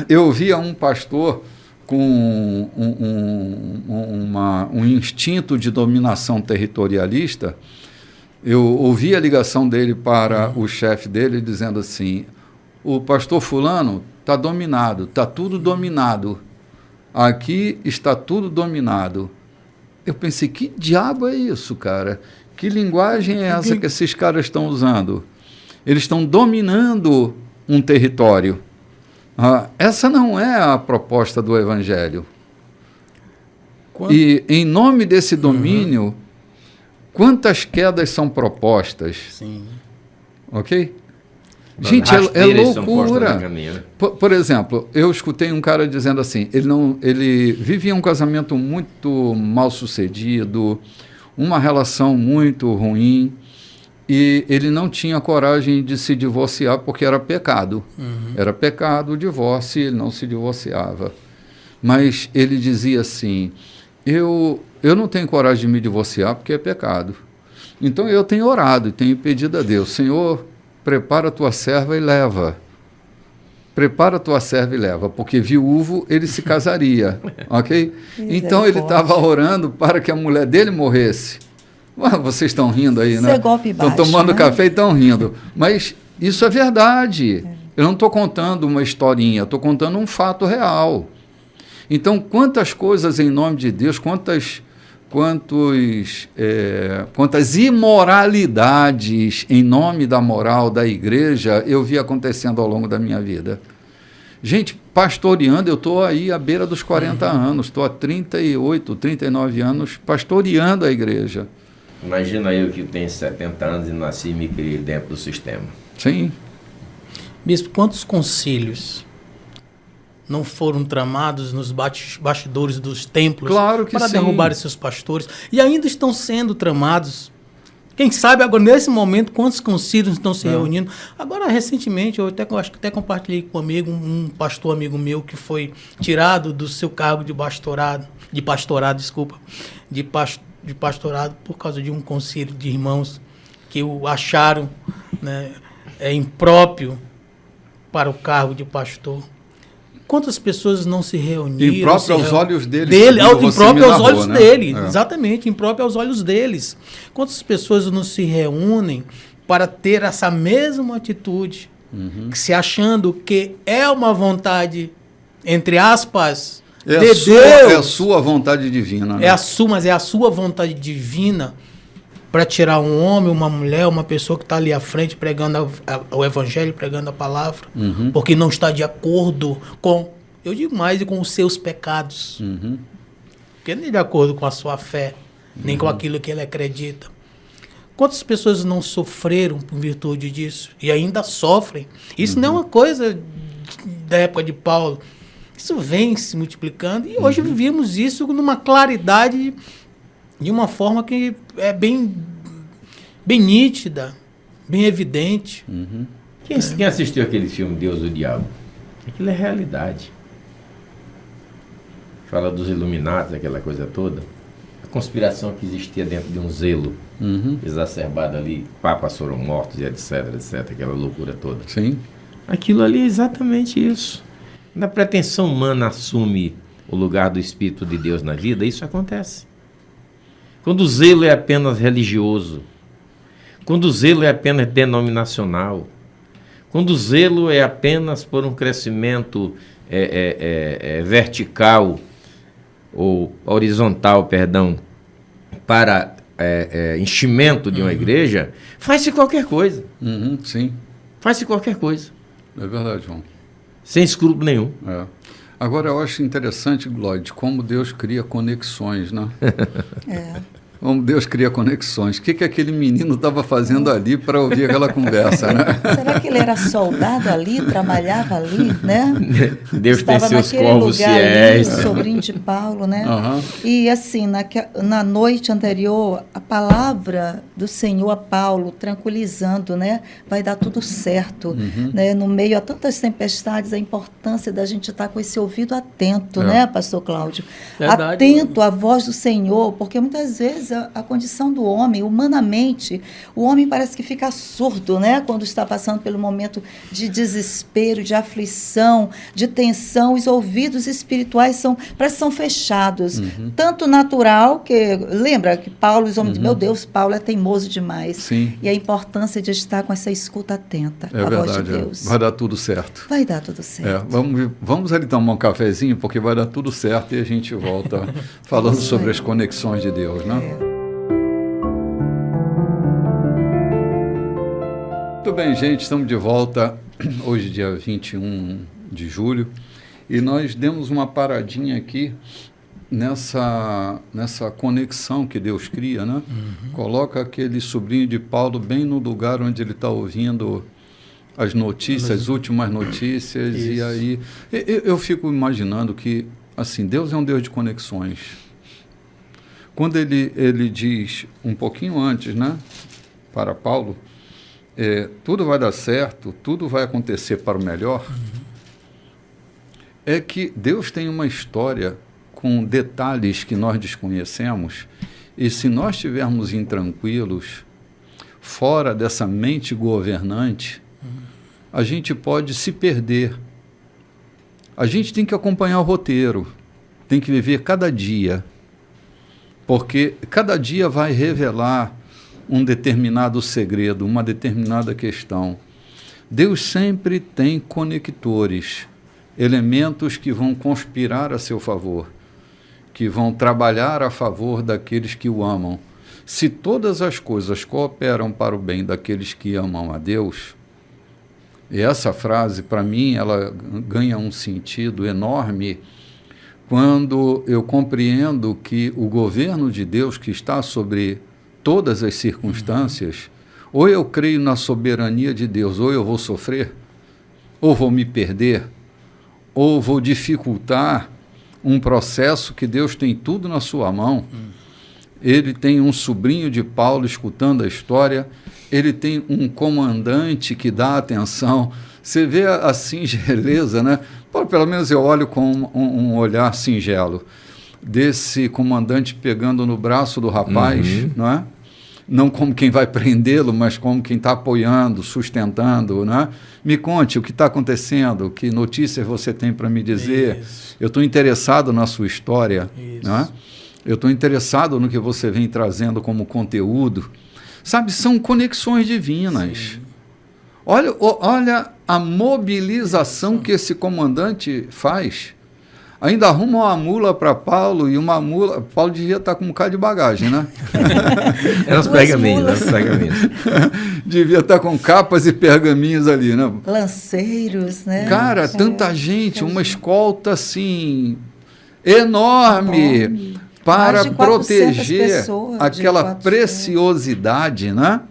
A: Eu via um pastor com um instinto de dominação territorialista. Eu ouvi a ligação dele para o chefe dele dizendo assim: o pastor fulano está dominado, está tudo dominado. Aqui está tudo dominado. Eu pensei, que diabo é isso, cara? Que linguagem é essa que esses caras estão usando? Eles estão dominando um território. Essa não é a proposta do Evangelho. E em nome desse domínio, quantas quedas são propostas?
C: Sim.
A: Ok? Gente, é loucura. Por exemplo, eu escutei um cara dizendo assim, ele vivia um casamento muito mal sucedido, uma relação muito ruim, e ele não tinha coragem de se divorciar porque era pecado. Era pecado o divórcio, e ele não se divorciava. Mas ele dizia assim, eu não tenho coragem de me divorciar porque é pecado. Então eu tenho orado e tenho pedido a Deus, Senhor, prepara a tua serva e leva. Prepara a tua serva e leva, porque viúvo ele se casaria, ok? Então ele estava orando para que a mulher dele morresse. Vocês estão rindo aí, né? Estão tomando café e estão rindo. Mas isso é verdade. Eu não estou contando uma historinha, estou contando um fato real. Então, quantas coisas em nome de Deus, quantas imoralidades em nome da moral da igreja eu vi acontecendo ao longo da minha vida. Gente, pastoreando, eu estou aí à beira dos 40 anos, estou há 38, 39 anos pastoreando a igreja.
B: Imagina eu que tenho 70 anos e nasci e me criei dentro do sistema.
A: Sim.
C: Bispo, quantos concílios não foram tramados nos bastidores dos templos para derrubar seus pastores? E ainda estão sendo tramados. Quem sabe agora, nesse momento, quantos concílios estão se reunindo? Agora, recentemente, eu acho que até compartilhei com um pastor amigo meu que foi tirado do seu cargo de pastorado por causa de um concílio de irmãos que o acharam, né, impróprio para o cargo de pastor. Quantas pessoas não se reuniram?
A: Impróprio aos olhos deles.
C: Impróprio aos olhos dele, exatamente, impróprio aos olhos deles. Quantas pessoas não se reúnem para ter essa mesma atitude, se achando que é uma vontade, entre aspas, de Deus.
A: É a sua vontade divina. Né?
C: Mas é a sua vontade divina para tirar um homem, uma mulher, uma pessoa que está ali à frente pregando o evangelho, pregando a palavra, porque não está de acordo com, eu digo mais, com os seus pecados. Porque nem de acordo com a sua fé, nem com aquilo que ele acredita. Quantas pessoas não sofreram por virtude disso e ainda sofrem? Isso não é uma coisa da época de Paulo. Isso vem se multiplicando e hoje vivemos isso numa claridade, de uma forma que é bem nítida, bem evidente.
B: Quem assistiu aquele filme Deus e o Diabo? Aquilo é realidade. Fala dos Illuminati, aquela coisa toda. A conspiração que existia dentro de um zelo exacerbado ali, papas foram mortos e etc, aquela loucura toda.
A: Sim.
B: Aquilo ali é exatamente isso. Quando a pretensão humana assume o lugar do Espírito de Deus na vida, isso acontece. Quando o zelo é apenas religioso, quando o zelo é apenas denominacional, quando o zelo é apenas por um crescimento vertical ou horizontal, para enchimento de uma igreja, faz-se qualquer coisa.
A: Sim.
B: Faz-se qualquer coisa.
A: É verdade, João.
B: Sem escrúpulo nenhum.
A: É. Agora, eu acho interessante, Glória, como Deus cria conexões, né? Como Deus cria conexões. O que aquele menino estava fazendo ali para ouvir aquela conversa, né?
D: Será que ele era soldado ali, trabalhava ali, né?
B: Deus
D: Estava
B: tem seus
D: naquele
B: corvos
D: lugar
B: fiéis.
D: ali, sobrinho de Paulo, né? E assim, na noite anterior, a palavra do Senhor a Paulo, tranquilizando, né? Vai dar tudo certo, né? No meio a tantas tempestades, a importância da gente estar com esse ouvido atento, né, Pastor Cláudio?
C: Verdade.
D: Atento à voz do Senhor, porque muitas vezes a condição do homem, humanamente, o homem parece que fica surdo, né? Quando está passando pelo momento de desespero, de aflição, de tensão, os ouvidos espirituais parece que são fechados. Tanto natural, que lembra que Paulo, os homens, meu Deus, Paulo é teimoso demais.
A: Sim.
D: E a importância de estar com essa escuta atenta à
A: verdade,
D: voz de Deus.
A: Vai dar tudo certo.
D: Vai dar tudo certo.
A: Vamos ali tomar um cafezinho, porque vai dar tudo certo e a gente volta falando sobre as conexões de Deus, né? Muito bem, gente, estamos de volta hoje, dia 21 de julho, e nós demos uma paradinha aqui nessa conexão que Deus cria, né? Coloca aquele sobrinho de Paulo bem no lugar onde ele está ouvindo as notícias, as últimas notícias. Isso. E aí eu fico imaginando que, assim, Deus é um Deus de conexões. Quando ele diz um pouquinho antes, né, para Paulo, tudo vai dar certo, tudo vai acontecer para o melhor, é que Deus tem uma história com detalhes que nós desconhecemos, e se nós estivermos intranquilos, fora dessa mente governante, a gente pode se perder. A gente tem que acompanhar o roteiro, tem que viver cada dia, porque cada dia vai revelar um determinado segredo, uma determinada questão. Deus sempre tem conectores, elementos que vão conspirar a seu favor, que vão trabalhar a favor daqueles que o amam. Se todas as coisas cooperam para o bem daqueles que amam a Deus, e essa frase, para mim, ela ganha um sentido enorme quando eu compreendo que o governo de Deus, que está sobre todas as circunstâncias, ou eu creio na soberania de Deus, ou eu vou sofrer, ou vou me perder, ou vou dificultar um processo que Deus tem tudo na sua mão. Ele tem um sobrinho de Paulo escutando a história, ele tem um comandante que dá atenção. Você vê a singeleza, né? Pô, pelo menos eu olho com um olhar singelo desse comandante pegando no braço do rapaz, não é? Não como quem vai prendê-lo, mas como quem está apoiando, sustentando, né? Me conte o que está acontecendo, que notícias você tem para me dizer. Isso. Eu estou interessado na sua história, né? Eu estou interessado no que você vem trazendo como conteúdo. Sabe, são conexões divinas. Sim. Olha a mobilização que esse comandante faz. Ainda arruma uma mula para Paulo, e uma mula... Paulo devia estar com um bocado de bagagem, né?
B: Eram os pergaminhos.
A: Devia estar com capas e pergaminhos ali, né?
D: Lanceiros, né?
A: Cara, tanta gente, uma escolta assim, enorme, para proteger aquela preciosidade, né?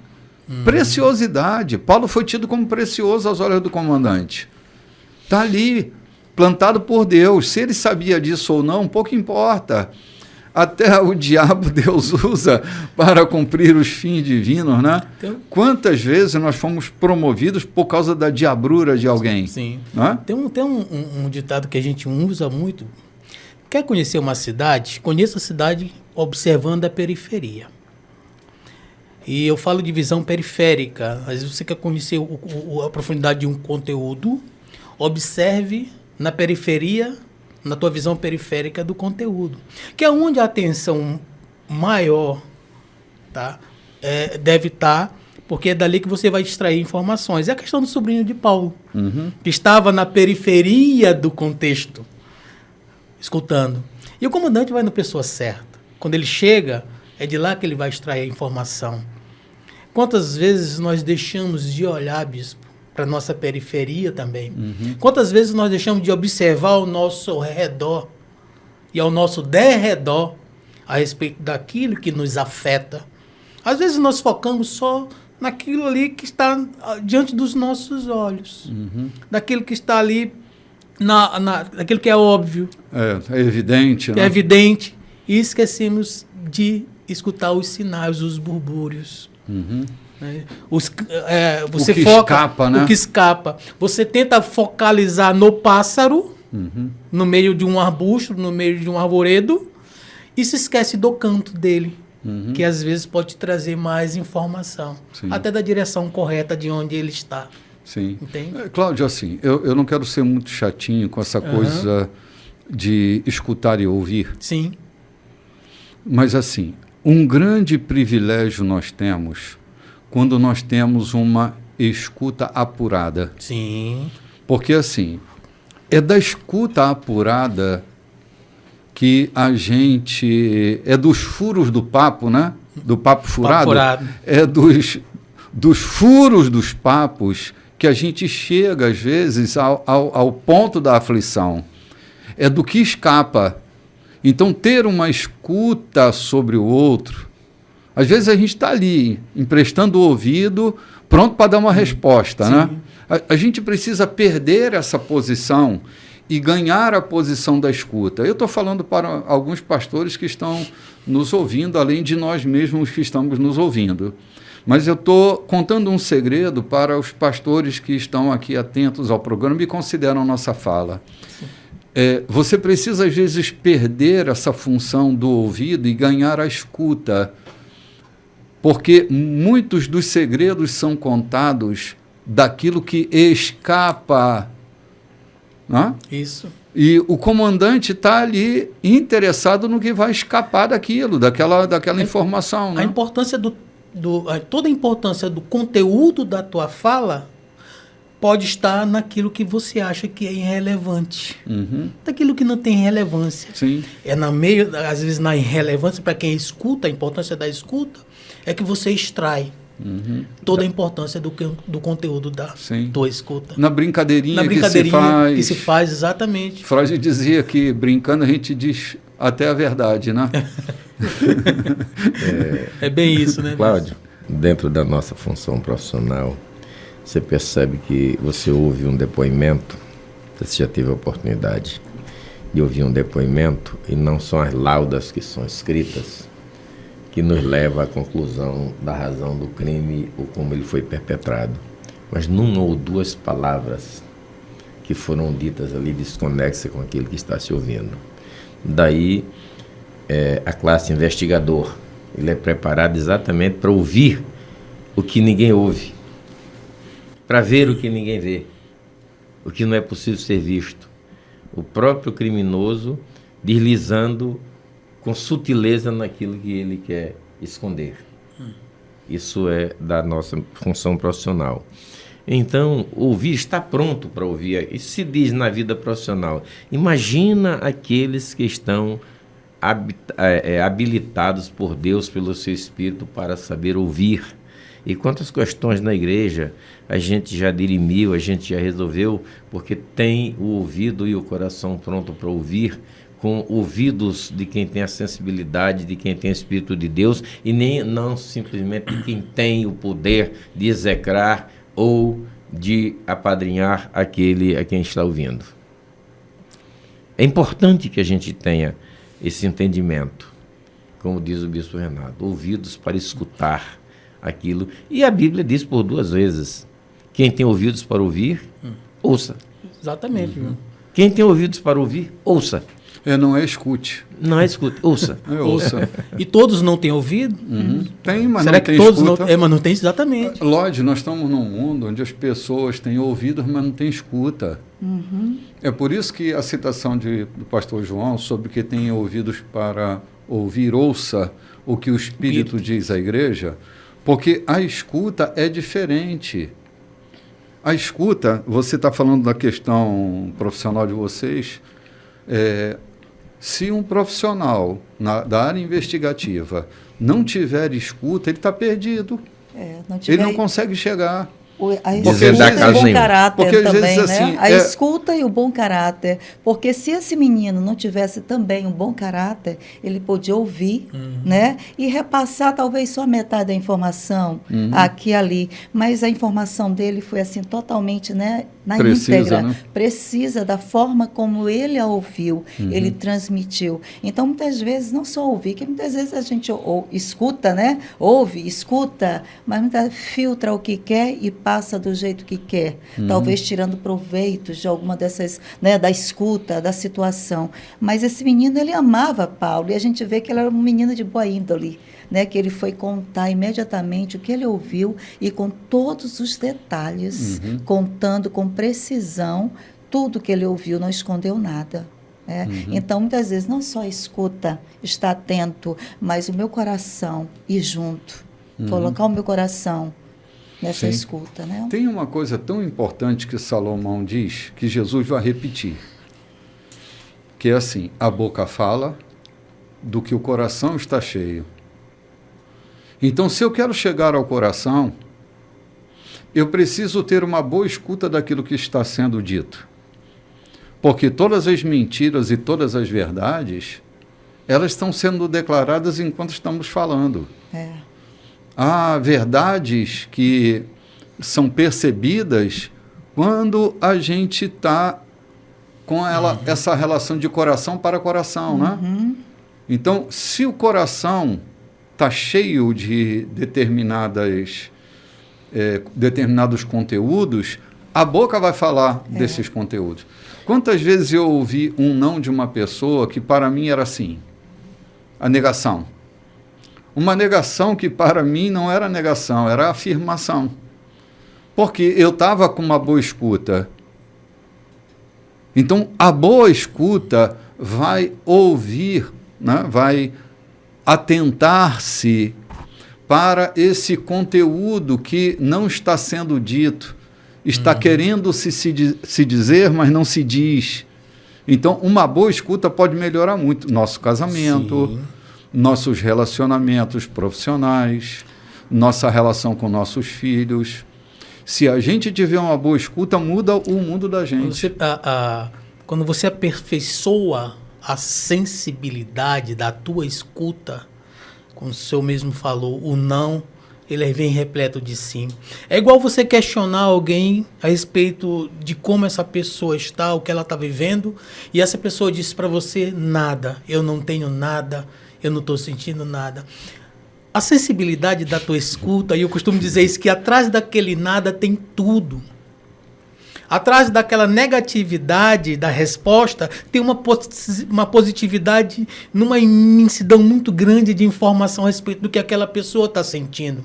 A: Preciosidade. Paulo foi tido como precioso aos olhos do comandante. Está ali, plantado por Deus. Se ele sabia disso ou não, pouco importa. Até o diabo Deus usa para cumprir os fins divinos, né? Então, quantas vezes nós fomos promovidos por causa da diabrura de alguém?
C: Sim.
A: Né?
C: Tem um ditado que a gente usa muito. Quer conhecer uma cidade? Conheça a cidade observando a periferia. E eu falo de visão periférica. Às vezes você quer conhecer a profundidade de um conteúdo, observe na periferia, na tua visão periférica do conteúdo. Que é onde a atenção maior, tá? Deve estar, porque é dali que você vai extrair informações. É a questão do sobrinho de Paulo, que estava na periferia do contexto, escutando. E o comandante vai na pessoa certa. Quando ele chega, É de lá que ele vai extrair a informação. Quantas vezes nós deixamos de olhar, bispo, para a nossa periferia também? Quantas vezes nós deixamos de observar ao nosso redor e ao nosso derredor a respeito daquilo que nos afeta? Às vezes nós focamos só naquilo ali que está diante dos nossos olhos, daquilo que está ali, naquilo que é óbvio.
A: É evidente, né?
C: É evidente. E esquecemos de escutar os sinais, os burbúrios. Você
A: o que
C: foca
A: escapa, né?
C: O que escapa. Você tenta focalizar no pássaro, no meio de um arbusto, no meio de um arvoredo, e se esquece do canto dele, que às vezes pode trazer mais informação, até da direção correta de onde ele está.
A: Sim.
C: Entende?
A: Cláudio, assim, eu não quero ser muito chatinho com essa coisa de escutar e ouvir.
C: Sim.
A: Mas, assim, um grande privilégio nós temos quando nós temos uma escuta apurada.
C: Sim.
A: Porque, assim, é da escuta apurada que a gente... É dos furos do papo, né? Do papo furado. É dos furos dos papos que a gente chega, às vezes, ao ponto da aflição. É do que escapa. Então, ter uma escuta sobre o outro, às vezes a gente está ali, emprestando o ouvido, pronto para dar uma resposta, né? A gente precisa perder essa posição e ganhar a posição da escuta. Eu estou falando para alguns pastores que estão nos ouvindo, além de nós mesmos que estamos nos ouvindo. Mas eu estou contando um segredo para os pastores que estão aqui atentos ao programa e consideram nossa fala. Você precisa, às vezes, perder essa função do ouvido e ganhar a escuta, porque muitos dos segredos são contados daquilo que escapa. Né?
C: Isso.
A: E o comandante está ali interessado no que vai escapar daquilo, daquela informação. Né?
C: A importância toda a importância do conteúdo da tua fala pode estar naquilo que você acha que é irrelevante. Daquilo que não tem relevância.
A: Sim.
C: Às vezes na irrelevância, para quem escuta, a importância da escuta, é que você extrai toda a importância do conteúdo da tua escuta.
A: Na brincadeirinha
C: que se faz, exatamente.
A: Freud dizia que brincando a gente diz até a verdade, né?
C: É bem isso, né?
B: Cláudio, dentro da nossa função profissional, você percebe que você ouve um depoimento, você já teve a oportunidade de ouvir um depoimento, e não são as laudas que são escritas que nos leva à conclusão da razão do crime ou como ele foi perpetrado, mas numa ou duas palavras que foram ditas ali desconexa com aquilo que está se ouvindo. Daí a classe investigador, ele é preparado exatamente para ouvir o que ninguém ouve, para ver o que ninguém vê, o que não é possível ser visto. O próprio criminoso deslizando com sutileza naquilo que ele quer esconder. Isso é da nossa função profissional. Então, ouvir, está pronto para ouvir. Isso se diz na vida profissional. Imagina aqueles que estão habilitados por Deus, pelo seu Espírito, para saber ouvir. E quantas questões na igreja a gente já dirimiu, a gente já resolveu, porque tem o ouvido e o coração pronto para ouvir, com ouvidos de quem tem a sensibilidade, de quem tem o Espírito de Deus, e não simplesmente de quem tem o poder de execrar ou de apadrinhar aquele a quem está ouvindo. É importante que a gente tenha esse entendimento, como diz o bispo Renato, ouvidos para escutar aquilo. E a Bíblia diz por duas vezes, quem tem ouvidos para ouvir, ouça.
C: Exatamente.
B: Quem tem ouvidos para ouvir, ouça.
A: Não é escute.
B: Não é escute, ouça.
A: Ouça.
C: E todos não têm ouvido?
A: Tem, mas
C: será
A: não tem
C: que todos
A: escuta?
C: não, mas não tem exatamente.
A: Lógico, nós estamos num mundo onde as pessoas têm ouvidos, mas não têm escuta. É por isso que a citação do pastor João sobre que tem ouvidos para ouvir, ouça o que o Espírito diz à igreja, porque a escuta é diferente. A escuta, você está falando da questão profissional de vocês, Se um profissional da área investigativa não tiver escuta, ele está perdido. Ele não consegue chegar.
D: A escuta e o bom caráter
A: porque, às
D: também,
A: vezes,
D: né?
A: assim,
D: A escuta e o bom caráter. Porque se esse menino não tivesse também um bom caráter, ele podia ouvir, né? E repassar talvez só metade da informação aqui e ali. Mas a informação dele foi assim totalmente, né, na íntegra, né? Precisa da forma como ele a ouviu, ele transmitiu. Então, muitas vezes, não só ouvir, que muitas vezes a gente escuta, né? Ouve, escuta, mas muitas filtra o que quer e passa do jeito que quer, talvez tirando proveitos de alguma dessas, né, da escuta, da situação. Mas esse menino, ele amava Paulo, e a gente vê que ele era um menino de boa índole, né, que ele foi contar imediatamente o que ele ouviu e com todos os detalhes, contando com precisão tudo que ele ouviu, não escondeu nada. Então, muitas vezes, não só escuta, está atento, mas o meu coração ir junto, colocar o meu coração nessa escuta, né?
A: Tem uma coisa tão importante que Salomão diz, que Jesus vai repetir, que é assim: a boca fala do que o coração está cheio. Então, se eu quero chegar ao coração, eu preciso ter uma boa escuta daquilo que está sendo dito. Porque todas as mentiras e todas as verdades, elas estão sendo declaradas enquanto estamos falando. Há verdades que são percebidas quando a gente está com essa relação de coração para coração, né? Então, se o coração está cheio de determinados conteúdos, a boca vai falar desses conteúdos. Quantas vezes eu ouvi um não de uma pessoa que para mim era assim, a negação. Uma negação que para mim não era negação, era afirmação. Porque eu estava com uma boa escuta. Então, a boa escuta vai ouvir, né? Vai atentar-se para esse conteúdo que não está sendo dito, está querendo se dizer, mas não se diz. Então, uma boa escuta pode melhorar muito nosso casamento, nossos relacionamentos profissionais, nossa relação com nossos filhos. Se a gente tiver uma boa escuta, muda o mundo da gente.
C: Quando você aperfeiçoa a sensibilidade da tua escuta, como o senhor mesmo falou, o não, ele vem repleto de sim. É igual você questionar alguém a respeito de como essa pessoa está, o que ela está vivendo, e essa pessoa diz para você: nada, eu não tenho nada, eu não estou sentindo nada. A sensibilidade da tua escuta, e eu costumo dizer isso, que atrás daquele nada tem tudo. Atrás daquela negatividade da resposta, tem uma positividade, numa imensidão muito grande de informação a respeito do que aquela pessoa está sentindo.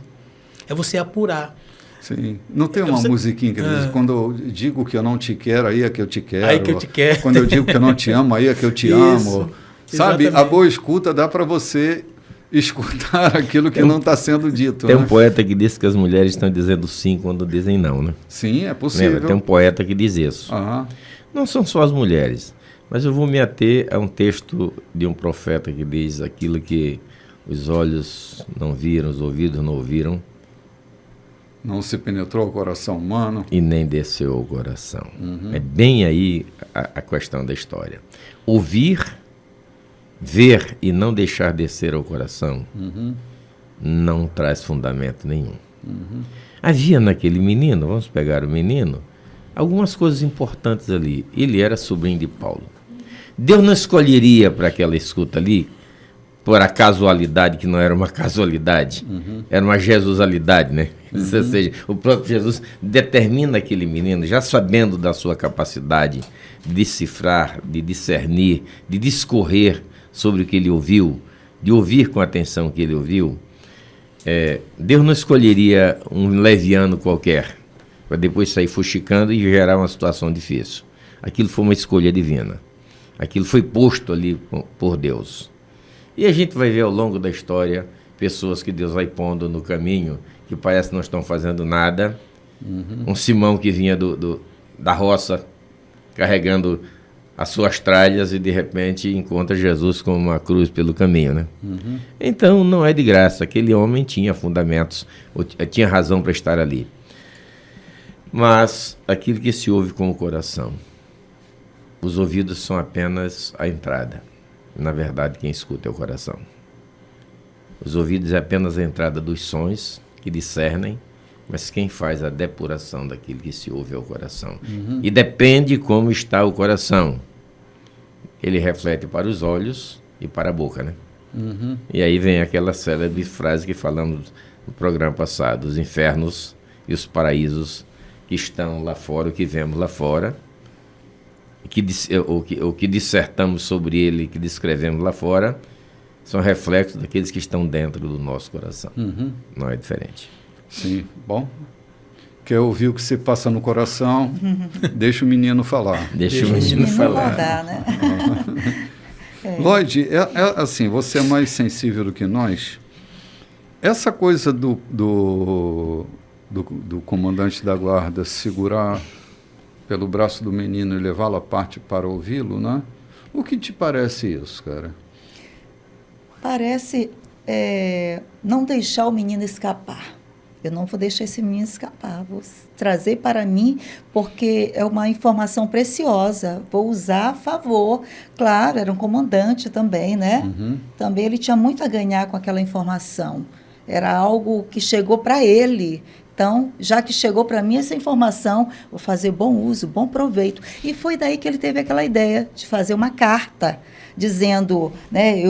C: É você apurar.
A: Sim. Não tem uma musiquinha que diz: quando eu digo que eu não te quero, aí é que eu te quero.
C: Aí que eu te quero.
A: Quando eu digo que eu não te amo, aí é que eu te amo. Sabe? Exatamente. A boa escuta dá para você escutar aquilo que não está sendo dito.
B: Tem um poeta que diz que as mulheres estão dizendo sim quando dizem não, né?
A: Sim, é possível.
B: Lembra? Tem um poeta que diz isso. Não são só as mulheres, mas eu vou me ater a um texto de um profeta que diz: aquilo que os olhos não viram, os ouvidos não ouviram,
A: não se penetrou o coração humano
B: e nem desceu ao coração. É bem aí a questão da história. Ouvir, ver e não deixar descer ao coração não traz fundamento nenhum. Havia naquele menino, vamos pegar o menino, algumas coisas importantes ali. Ele era sobrinho de Paulo. Deus não escolheria para aquela escuta ali por a casualidade, que não era uma casualidade, era uma jesusalidade, né? Ou seja, o próprio Jesus determina aquele menino, já sabendo da sua capacidade de decifrar, de discernir, de discorrer sobre o que ele ouviu, de ouvir com atenção o que ele ouviu. Deus não escolheria um leviano qualquer para depois sair fuxicando e gerar uma situação difícil. Aquilo foi uma escolha divina. Aquilo foi posto ali por Deus. E a gente vai ver ao longo da história pessoas que Deus vai pondo no caminho, que parece que não estão fazendo nada. Um Simão que vinha da roça, carregando as suas tralhas e de repente encontra Jesus com uma cruz pelo caminho, né? Então não é de graça, aquele homem tinha fundamentos, tinha razão para estar ali. Mas aquilo que se ouve com o coração, os ouvidos são apenas a entrada. Na verdade, quem escuta é o coração. Os ouvidos é apenas a entrada dos sons que discernem, mas quem faz a depuração daquilo que se ouve é o coração. E depende como está o coração. Ele reflete para os olhos e para a boca, né? E aí vem aquela célebre frase que falamos no programa passado: os infernos e os paraísos que estão lá fora, o que vemos lá fora, o que dissertamos sobre ele, que descrevemos lá fora, são reflexos daqueles que estão dentro do nosso coração. Não é diferente.
A: Sim, bom. Quer ouvir o que se passa no coração? Deixa o menino falar.
B: Deixa o menino falar.
D: Rodar, né?
A: Lloyd, assim, você é mais sensível do que nós. Essa coisa do comandante da guarda segurar pelo braço do menino e levá-lo à parte para ouvi-lo, né? O que te parece isso, cara?
D: Parece não deixar o menino escapar. Eu não vou deixar esse menino escapar, vou trazer para mim, porque é uma informação preciosa, vou usar a favor. Claro, era um comandante também, né? Também ele tinha muito a ganhar com aquela informação. Era algo que chegou para ele. Então, já que chegou para mim essa informação, vou fazer bom uso, bom proveito. E foi daí que ele teve aquela ideia de fazer uma carta, dizendo, né,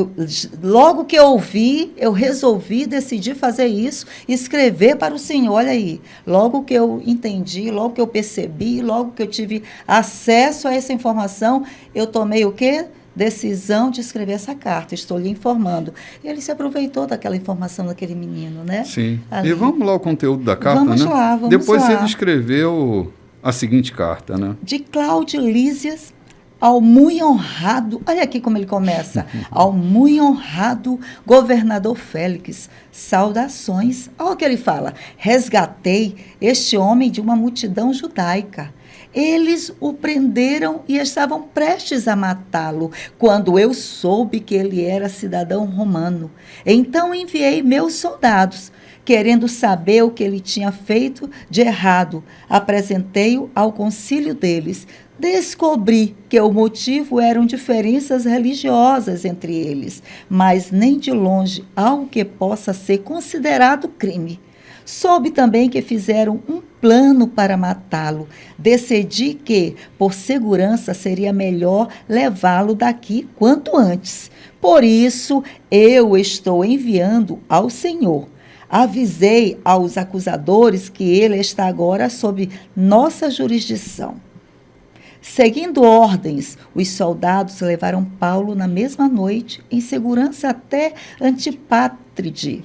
D: logo que eu ouvi, eu resolvi, decidi fazer isso, escrever para o Senhor. Olha aí, logo que eu entendi, logo que eu percebi, logo que eu tive acesso a essa informação, eu tomei o quê? Decisão de escrever essa carta, estou lhe informando. Ele se aproveitou daquela informação daquele menino, né?
A: Sim.
D: Ali.
A: E vamos lá o conteúdo da carta,
D: vamos
A: né?
D: Lá, vamos
A: Depois
D: lá.
A: ele escreveu a seguinte carta, né?
D: De Cláudio Lísias ao muito honrado, olha aqui como ele começa, ao muito honrado governador Félix, saudações. Olha o que ele fala: resgatei este homem de uma multidão judaica. Eles o prenderam e estavam prestes a matá-lo, quando eu soube que ele era cidadão romano. Então enviei meus soldados, querendo saber o que ele tinha feito de errado. Apresentei-o ao concílio deles. Descobri que o motivo eram diferenças religiosas entre eles, mas nem de longe algo que possa ser considerado crime. Soube também que fizeram um plano para matá-lo. Decidi que, por segurança, seria melhor levá-lo daqui quanto antes. Por isso, eu estou enviando ao Senhor. Avisei aos acusadores que ele está agora sob nossa jurisdição. Seguindo ordens, os soldados levaram Paulo na mesma noite, em segurança até Antipátride.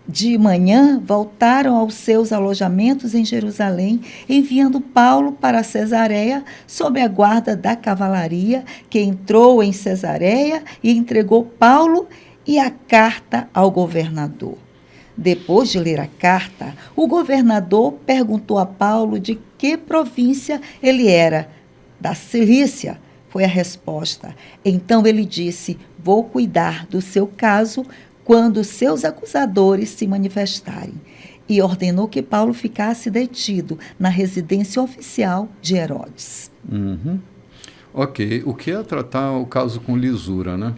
D: De manhã, voltaram aos seus alojamentos em Jerusalém, enviando Paulo para Cesareia, sob a guarda da cavalaria, que entrou em Cesareia e entregou Paulo e a carta ao governador. Depois de ler a carta, o governador perguntou a Paulo de que província ele era. Da Cilícia, foi a resposta. Então ele disse: vou cuidar do seu caso quando seus acusadores se manifestarem. E ordenou que Paulo ficasse detido na residência oficial de Herodes.
A: Ok. O que é tratar o caso com lisura, né?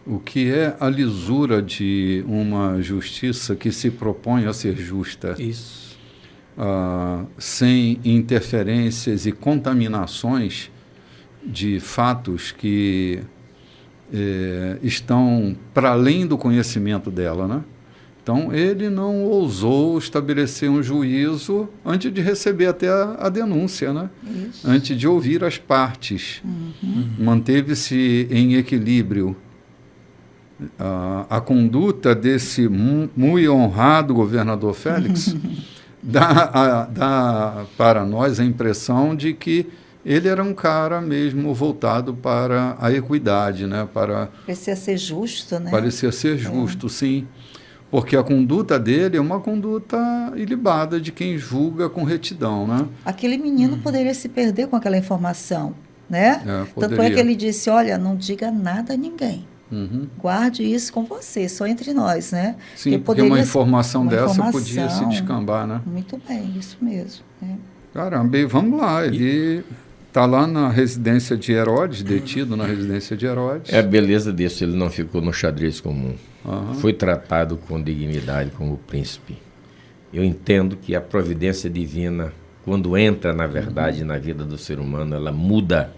A: O que é a lisura de uma justiça que se propõe a ser justa?
C: Isso.
A: Sem interferências e contaminações de fatos que estão para além do conhecimento dela, né? Então, ele não ousou estabelecer um juízo antes de receber até a denúncia, né?
D: Isso.
A: Antes de ouvir as partes. Manteve-se em equilíbrio. A conduta desse muito honrado governador Félix dá para nós a impressão de que ele era um cara mesmo voltado para a equidade, né?
D: Parecia ser justo, né?
A: Parecia ser justo, sim. Porque a conduta dele é uma conduta ilibada de quem julga com retidão, né?
D: Aquele menino poderia se perder com aquela informação, né? Tanto é
A: poderia.
D: que ele disse, olha, não diga nada a ninguém.
A: Uhum.
D: Guarde isso com você, só entre nós, né?
A: Sim, porque uma informação dessa podia se descambar, né?
D: Muito bem, isso mesmo. Né?
A: Caramba, e vamos lá, ele está lá na residência de Herodes, detido na residência de Herodes.
B: É a beleza disso, ele não ficou no xadrez comum.
A: Uhum.
B: Foi tratado com dignidade como príncipe. Eu entendo que a providência divina, quando entra na verdade na vida do ser humano, ela muda.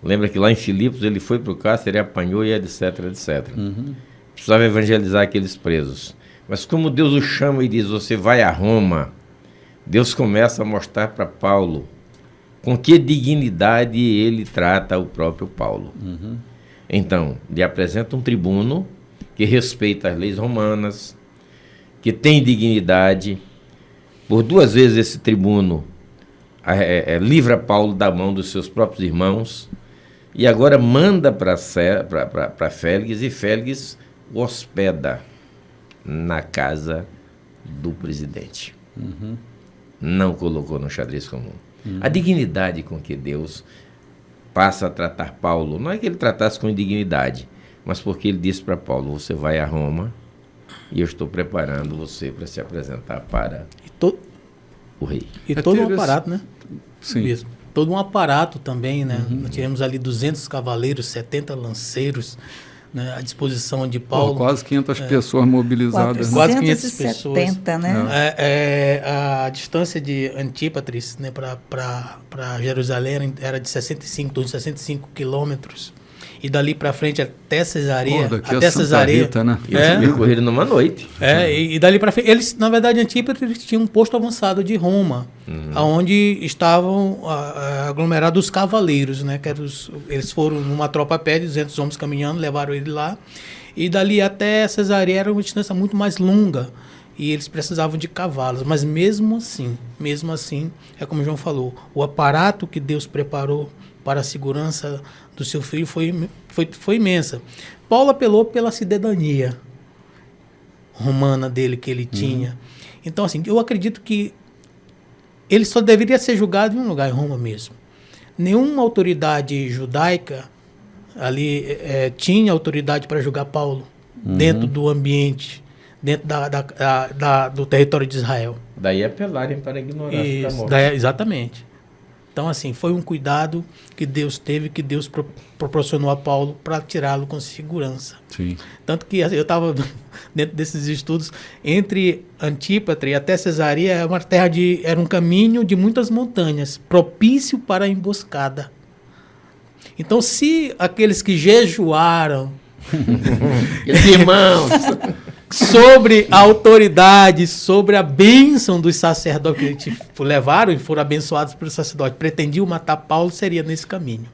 B: Lembra que lá em Filipos ele foi para o cárcere, apanhou e etc, etc.
A: Uhum.
B: Precisava evangelizar aqueles presos. Mas como Deus o chama e diz, você vai a Roma, Deus começa a mostrar para Paulo com que dignidade ele trata o próprio Paulo.
A: Uhum.
B: Então, lhe apresenta um tribuno que respeita as leis romanas, que tem dignidade. Por 2 vezes esse tribuno livra Paulo da mão dos seus próprios irmãos e agora manda para Félix, e Félix o hospeda na casa do presidente.
A: Uhum.
B: Não colocou no xadrez comum. A dignidade com que Deus passa a tratar Paulo, não é que ele tratasse com indignidade, mas porque ele disse para Paulo, você vai a Roma e eu estou preparando você para se apresentar para o rei.
C: E todo um aparato, né?
A: Sim.
C: Mesmo. Todo um aparato também, né? Nós tivemos ali 200 cavaleiros, 70 lanceiros, né, à disposição de Paulo.
A: Quase 500 pessoas mobilizadas.
C: Quase 500 pessoas.
D: 470, né?
C: A distância de Antípatris, né, para Jerusalém era de 65 quilômetros. E dali para frente até Cesareia.
A: Até Cesareia, né?
B: Eles correram numa noite.
C: E dali para frente. Eles, na verdade, Antípatris tinha um posto avançado de Roma, onde estavam aglomerados os cavaleiros, né? Eles foram numa tropa a pé, 200 homens caminhando, levaram ele lá. E dali até Cesareia era uma distância muito mais longa. E eles precisavam de cavalos. Mas mesmo assim, é como o João falou, o aparato que Deus preparou para a segurança do seu filho foi imensa. Paulo apelou pela cidadania romana dele que ele tinha. Então, assim, eu acredito que ele só deveria ser julgado em um lugar, em Roma mesmo. Nenhuma autoridade judaica ali tinha autoridade para julgar Paulo dentro do ambiente, dentro do território de Israel.
B: Daí apelarem para ignorar a morte.
C: Exatamente. Então, assim, foi um cuidado que Deus teve, que Deus proporcionou a Paulo para tirá-lo com segurança.
A: Sim.
C: Tanto que eu estava dentro desses estudos, entre Antípatris até Cesareia, era um caminho de muitas montanhas, propício para a emboscada. Então, se aqueles que jejuaram,
B: irmãos,
C: sobre a autoridade, sobre a bênção dos sacerdotes que levaram e foram abençoados pelos sacerdotes, pretendiam matar Paulo, seria nesse caminho.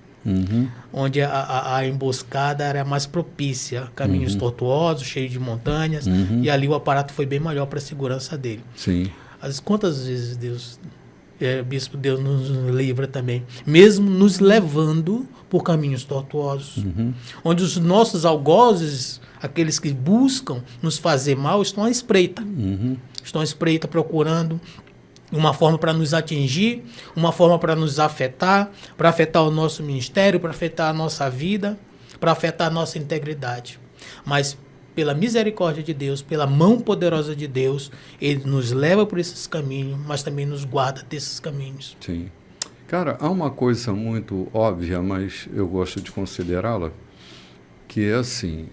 C: Onde a emboscada era mais propícia, caminhos tortuosos, cheios de montanhas, e ali o aparato foi bem maior para a segurança dele.
A: Sim.
C: Quantas vezes Bispo, Deus nos livra também, mesmo nos levando por caminhos tortuosos, onde os nossos algozes, aqueles que buscam nos fazer mal, estão à espreita. Estão à espreita procurando uma forma para nos atingir, uma forma para nos afetar, para afetar o nosso ministério, para afetar a nossa vida, para afetar a nossa integridade. Mas pela misericórdia de Deus, pela mão poderosa de Deus, Ele nos leva por esses caminhos, mas também nos guarda desses caminhos.
A: Sim. Cara, há uma coisa muito óbvia, mas eu gosto de considerá-la, que é assim,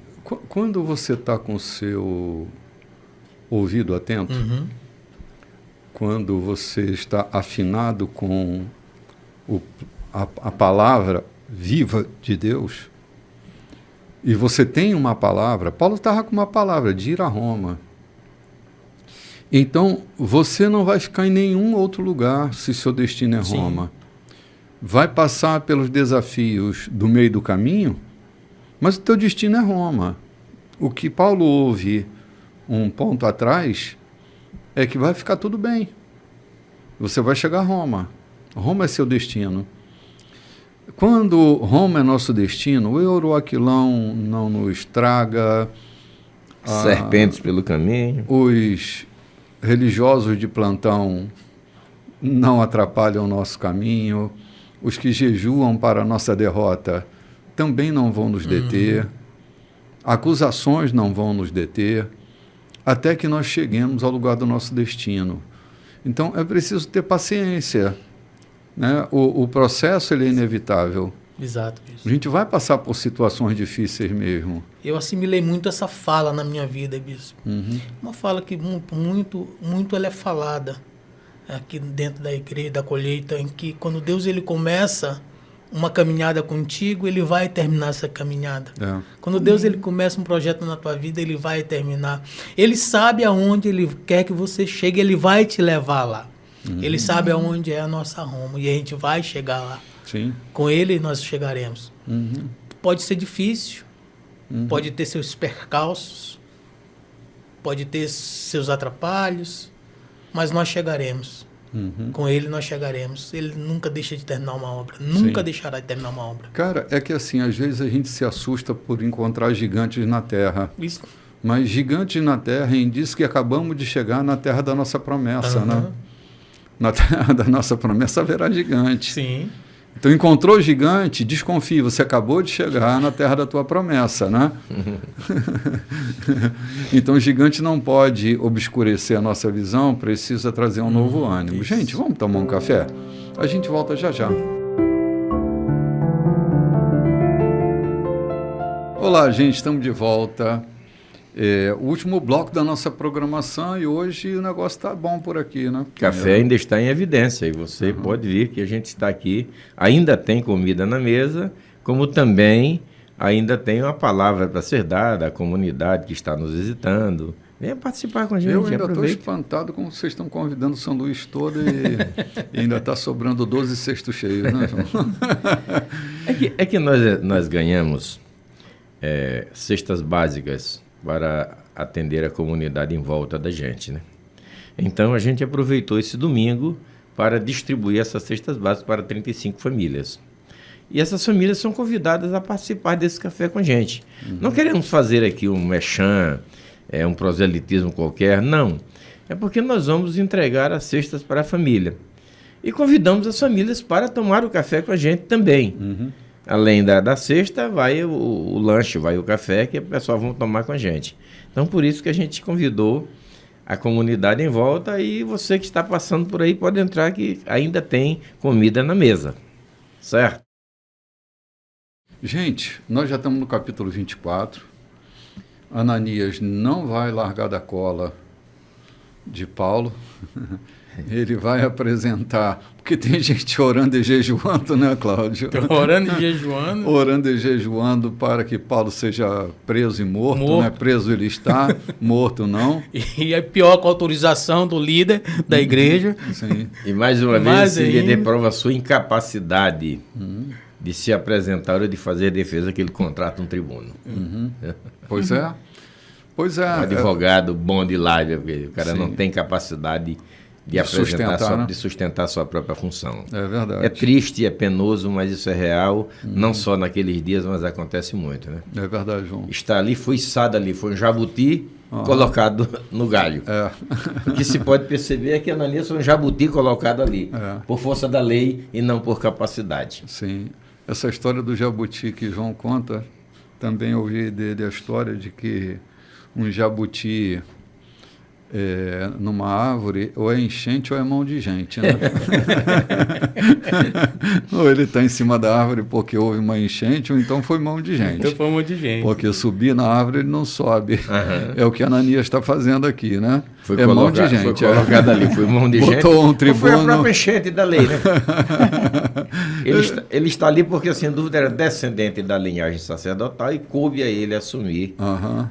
A: quando você está com o seu ouvido atento, quando você está afinado com a palavra viva de Deus, e você tem uma palavra, Paulo estava com uma palavra, de ir a Roma. Então, você não vai ficar em nenhum outro lugar se seu destino é Roma. Vai passar pelos desafios do meio do caminho, mas o teu destino é Roma. O que Paulo ouve um ponto atrás é que vai ficar tudo bem. Você vai chegar a Roma. Roma é seu destino. Quando Roma é nosso destino, o Euroaquilão não nos traga,
B: serpentes pelo caminho.
A: Os religiosos de plantão não atrapalham o nosso caminho. Os que jejuam para a nossa derrota também não vão nos deter. Acusações não vão nos deter, até que nós cheguemos ao lugar do nosso destino. Então, é preciso ter paciência, né? O processo ele é inevitável.
E: Exato. Isso.
A: A gente vai passar por situações difíceis mesmo.
E: Eu assimilei muito essa fala na minha vida, bispo. Uma fala que muito ela é falada aqui dentro da igreja, da colheita, em que quando Deus ele começa uma caminhada contigo, ele vai terminar essa caminhada. Quando Deus ele começa um projeto na tua vida, ele vai terminar. Ele sabe aonde ele quer que você chegue, ele vai te levar lá. Ele sabe aonde é a nossa Roma e a gente vai chegar lá.
A: Sim.
E: Com ele nós chegaremos. Pode ser difícil, pode ter seus percalços, pode ter seus atrapalhos, mas nós chegaremos. Com ele nós chegaremos. Ele nunca deixa de terminar uma obra. Nunca deixará de terminar uma obra.
A: Cara, é que assim, às vezes a gente se assusta por encontrar gigantes na terra.
E: Isso.
A: Mas gigantes na terra indica que acabamos de chegar na terra da nossa promessa, né? Na terra da nossa promessa haverá gigante.
E: Sim.
A: Então, encontrou gigante, desconfie, você acabou de chegar na terra da tua promessa, né? Então, o gigante não pode obscurecer a nossa visão, precisa trazer um novo ânimo.
E: Isso.
A: Gente, vamos tomar um café? A gente volta já já. Olá, gente, estamos de volta. O último bloco da nossa programação e hoje o negócio está bom por aqui, né?
B: Café ainda está em evidência e você pode vir que a gente está aqui, ainda tem comida na mesa, como também ainda tem uma palavra para ser dada à comunidade que está nos visitando. Venha participar com a gente.
A: Eu ainda estou espantado como vocês estão convidando São Luís todo e ainda está sobrando 12 cestos cheios, né, João?
B: É que nós ganhamos cestas básicas para atender a comunidade em volta da gente, né? Então, a gente aproveitou esse domingo para distribuir essas cestas básicas para 35 famílias. E essas famílias são convidadas a participar desse café com a gente. Não queremos fazer aqui um mechan, um proselitismo qualquer, não. É porque nós vamos entregar as cestas para a família. E convidamos as famílias para tomar o café com a gente também. Além da cesta, vai o lanche, vai o café, que o pessoal vão tomar com a gente. Então, por isso que a gente convidou a comunidade em volta e você que está passando por aí pode entrar que ainda tem comida na mesa. Certo?
A: Gente, nós já estamos no capítulo 24. Ananias não vai largar da cola de Paulo. Ele vai apresentar, porque tem gente orando e jejuando, né, Cláudio?
E: Orando e jejuando.
A: Orando e jejuando para que Paulo seja preso e morto. Né? Preso ele está, morto não.
E: E é pior com a autorização do líder da igreja.
A: Sim.
B: E mais uma vez, se lhe prova a sua incapacidade de se apresentar ou de fazer defesa que ele contrata um tribuno.
A: Pois é. Pois é.
B: Um advogado bom de lábia, porque o cara não tem capacidade de sustentar a sua própria função.
A: É verdade.
B: É triste, é penoso, mas isso é real, não só naqueles dias, mas acontece muito, né?
A: É verdade, João.
B: Está ali, foi içado ali, foi um jabuti colocado no galho. O que se pode perceber é que Ananias foi um jabuti colocado ali, por força da lei e não por capacidade.
A: Sim. Essa história do jabuti que João conta, também ouvi dele a história de que um jabuti numa árvore, ou é enchente ou é mão de gente, né? Ou ele está em cima da árvore porque houve uma enchente, ou então foi mão de gente.
E: Então foi mão de gente.
A: Porque subir na árvore ele não sobe. É o que Ananias está fazendo aqui, né?
B: Mão de gente. Foi colocado ali, foi mão de gente.
A: Botou um tribuno.
B: Foi a própria enchente da lei, né? Ele está ali porque, sem dúvida, era descendente da linhagem sacerdotal e coube a ele assumir.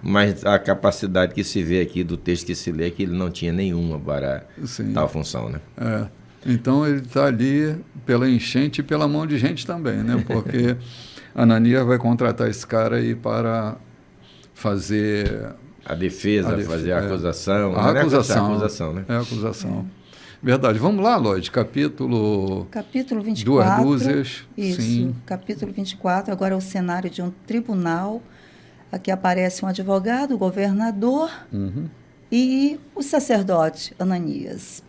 B: Mas a capacidade que se vê aqui do texto que se lê é que ele não tinha nenhuma para tal função, né?
A: Então ele está ali pela enchente e pela mão de gente também, né? Porque Ananias vai contratar esse cara aí para fazer
B: a defesa, fazer a acusação.
A: A
B: acusação, né?
A: É a acusação. Verdade. Vamos lá, Lloyd, capítulo
D: 24.
A: Duas dúzias.
D: Isso,
A: sim.
D: Capítulo 24, agora é o cenário de um tribunal. Aqui aparece um advogado, o governador e o sacerdote Ananias.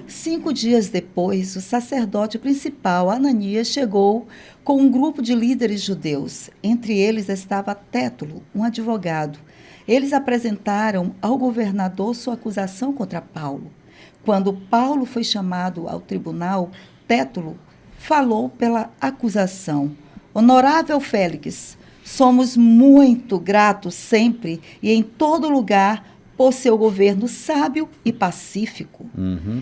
D: 5 dias depois, o sacerdote principal, Ananias, chegou com um grupo de líderes judeus. Entre eles estava Tétulo, um advogado. Eles apresentaram ao governador sua acusação contra Paulo. Quando Paulo foi chamado ao tribunal, Tétulo falou pela acusação. Honorável Félix, somos muito gratos sempre e em todo lugar por seu governo sábio e pacífico.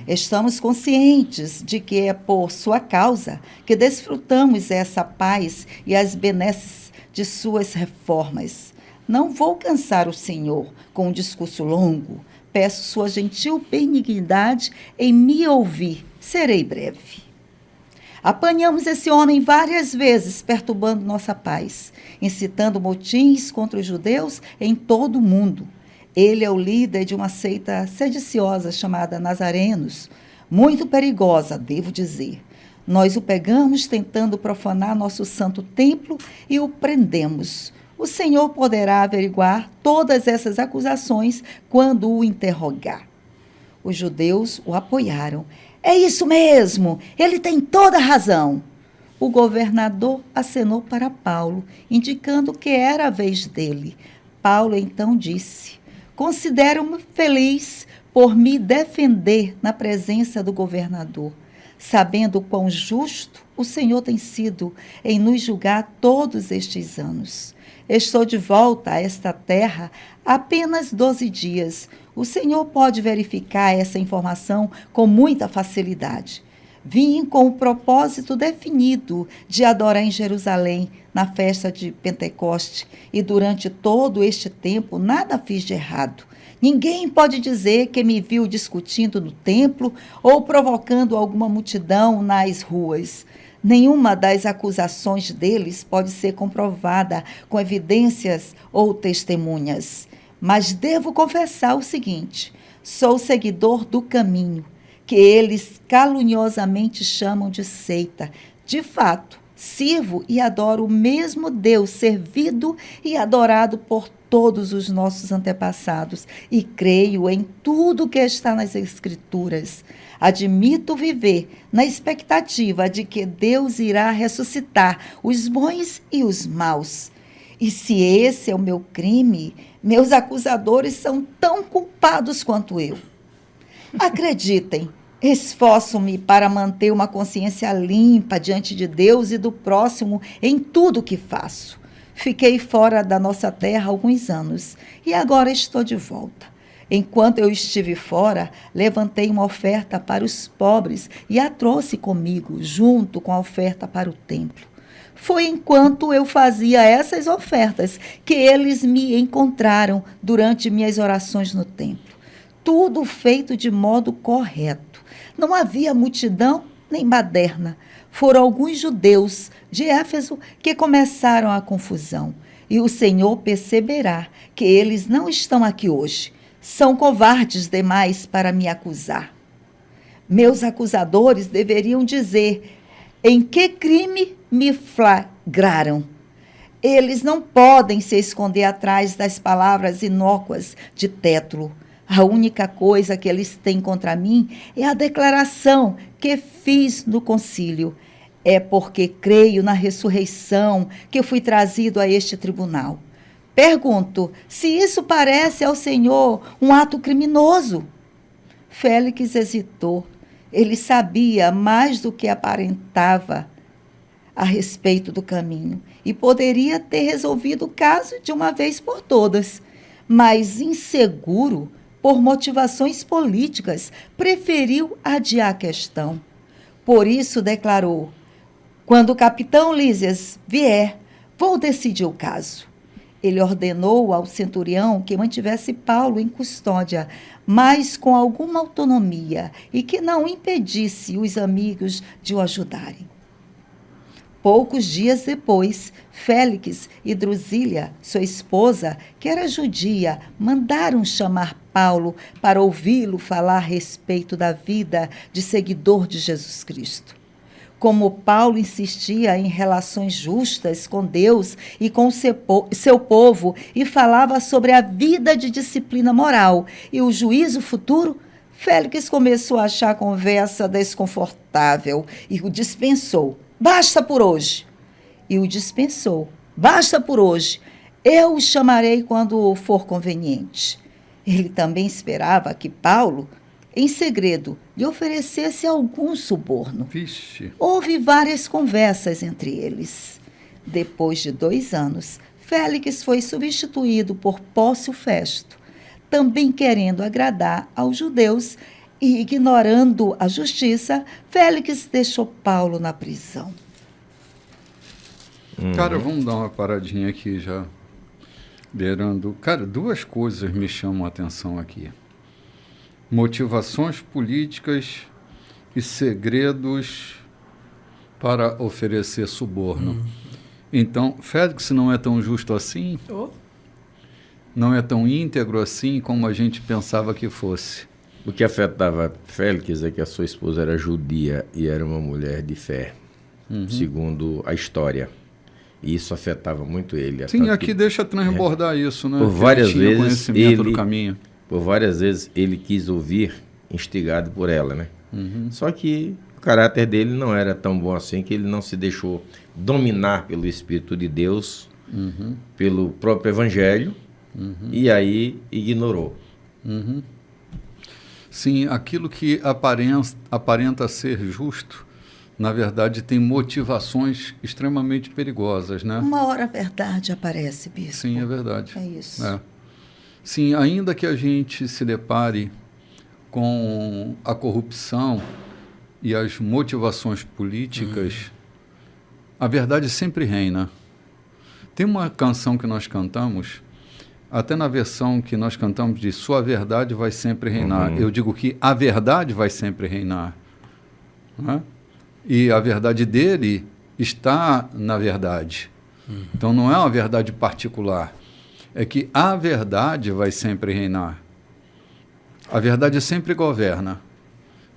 D: Estamos conscientes de que é por sua causa que desfrutamos essa paz e as benesses de suas reformas. Não vou cansar o Senhor com um discurso longo. Peço sua gentil benignidade em me ouvir. Serei breve. Apanhamos esse homem várias vezes, perturbando nossa paz, incitando motins contra os judeus em todo o mundo. Ele é o líder de uma seita sediciosa chamada Nazarenos, muito perigosa, devo dizer. Nós o pegamos tentando profanar nosso santo templo e o prendemos. O Senhor poderá averiguar todas essas acusações quando o interrogar. Os judeus o apoiaram. É isso mesmo, ele tem toda a razão. O governador acenou para Paulo, indicando que era a vez dele. Paulo então disse: considero-me feliz por me defender na presença do governador, sabendo quão justo o Senhor tem sido em nos julgar todos estes anos. Estou de volta a esta terra há apenas 12 dias. O Senhor pode verificar essa informação com muita facilidade. Vim com o propósito definido de adorar em Jerusalém na festa de Pentecoste e durante todo este tempo nada fiz de errado. Ninguém pode dizer que me viu discutindo no templo ou provocando alguma multidão nas ruas. Nenhuma das acusações deles pode ser comprovada com evidências ou testemunhas. Mas devo confessar o seguinte: sou seguidor do caminho, que eles caluniosamente chamam de seita. De fato, sirvo e adoro o mesmo Deus servido e adorado por todos os nossos antepassados e creio em tudo que está nas Escrituras. Admito viver na expectativa de que Deus irá ressuscitar os bons e os maus. E se esse é o meu crime, meus acusadores são tão culpados quanto eu. Acreditem, esforço-me para manter uma consciência limpa diante de Deus e do próximo em tudo que faço. Fiquei fora da nossa terra há alguns anos e agora estou de volta. Enquanto eu estive fora, levantei uma oferta para os pobres e a trouxe comigo, junto com a oferta para o templo. Foi enquanto eu fazia essas ofertas que eles me encontraram durante minhas orações no templo. Tudo feito de modo correto. Não havia multidão nem baderna. Foram alguns judeus de Éfeso que começaram a confusão. E o Senhor perceberá que eles não estão aqui hoje. São covardes demais para me acusar. Meus acusadores deveriam dizer em que crime me flagraram. Eles não podem se esconder atrás das palavras inócuas de Tétulo. A única coisa que eles têm contra mim é a declaração que fiz no concílio. É porque creio na ressurreição que fui trazido a este tribunal. Pergunto se isso parece ao Senhor um ato criminoso. Félix hesitou. Ele sabia mais do que aparentava a respeito do caminho e poderia ter resolvido o caso de uma vez por todas. Mas, inseguro, por motivações políticas, preferiu adiar a questão. Por isso declarou: quando o capitão Lísias vier, vou decidir o caso. Ele ordenou ao centurião que mantivesse Paulo em custódia, mas com alguma autonomia, e que não impedisse os amigos de o ajudarem. Poucos dias depois, Félix e Drusília, sua esposa, que era judia, mandaram chamar Paulo para ouvi-lo falar a respeito da vida de seguidor de Jesus Cristo. Como Paulo insistia em relações justas com Deus e com seu povo e falava sobre a vida de disciplina moral e o juízo futuro, Félix começou a achar a conversa desconfortável e o dispensou. Basta por hoje. E o dispensou. Basta por hoje. Eu o chamarei quando for conveniente. Ele também esperava que Paulo, em segredo, lhe oferecesse algum suborno.
A: Vixe.
D: Houve várias conversas entre eles. Depois de 2 anos, Félix foi substituído por Pórcio Festo, também querendo agradar aos judeus e ignorando a justiça, Félix deixou Paulo na prisão.
A: Cara, vamos dar uma paradinha aqui já, beirando. Cara, 2 coisas me chamam a atenção aqui. Motivações políticas e segredos para oferecer suborno. Então, Félix não é tão justo assim, não é tão íntegro assim como a gente pensava que fosse.
B: O que afetava Félix é que a sua esposa era judia e era uma mulher de fé, segundo a história. E isso afetava muito ele.
A: Sim, aqui deixa transbordar isso, né?
B: Por várias vezes
A: conhecimento do caminho.
B: Por várias vezes ele quis ouvir, instigado por ela, né? Só que o caráter dele não era tão bom assim, que ele não se deixou dominar pelo Espírito de Deus, pelo próprio Evangelho, e aí ignorou.
A: Sim, aquilo que aparenta ser justo, na verdade, tem motivações extremamente perigosas, né?
D: Uma hora a verdade aparece, bispo.
A: Sim, é verdade.
D: É isso.
A: É. Sim, ainda que a gente se depare com a corrupção e as motivações políticas, a verdade sempre reina. Tem uma canção que nós cantamos, até na versão que nós cantamos de Sua Verdade Vai Sempre Reinar. Eu digo que a verdade vai sempre reinar. Né? E a verdade dele está na verdade. Então não é uma verdade particular. É que a verdade vai sempre reinar. A verdade sempre governa.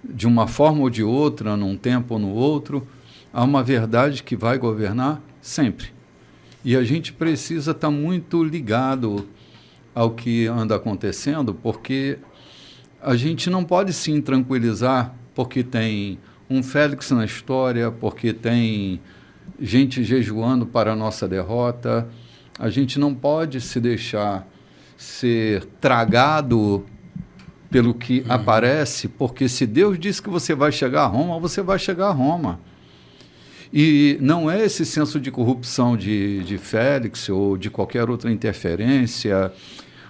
A: De uma forma ou de outra, num tempo ou no outro, há uma verdade que vai governar sempre. E a gente precisa estar muito ligado ao que anda acontecendo, porque a gente não pode se tranquilizar porque tem um Félix na história, porque tem gente jejuando para a nossa derrota. A gente não pode se deixar ser tragado pelo que aparece, porque se Deus diz que você vai chegar a Roma, você vai chegar a Roma. E não é esse senso de corrupção de Félix ou de qualquer outra interferência,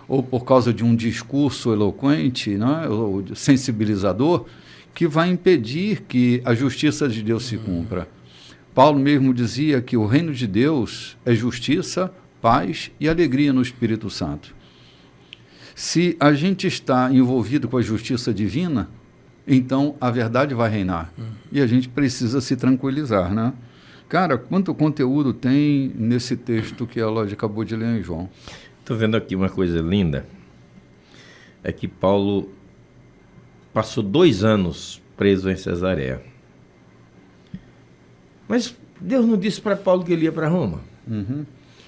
A: ou por causa de um discurso eloquente, né, ou sensibilizador, que vai impedir que a justiça de Deus se cumpra. Paulo mesmo dizia que o reino de Deus é justiça, paz e alegria no Espírito Santo. Se a gente está envolvido com a justiça divina, então a verdade vai reinar. E a gente precisa se tranquilizar, né? Cara, quanto conteúdo tem nesse texto que a Lógia acabou de ler em João?
B: Estou vendo aqui uma coisa linda. É que Paulo passou 2 anos preso em Cesareia. Mas Deus não disse para Paulo que ele ia para Roma.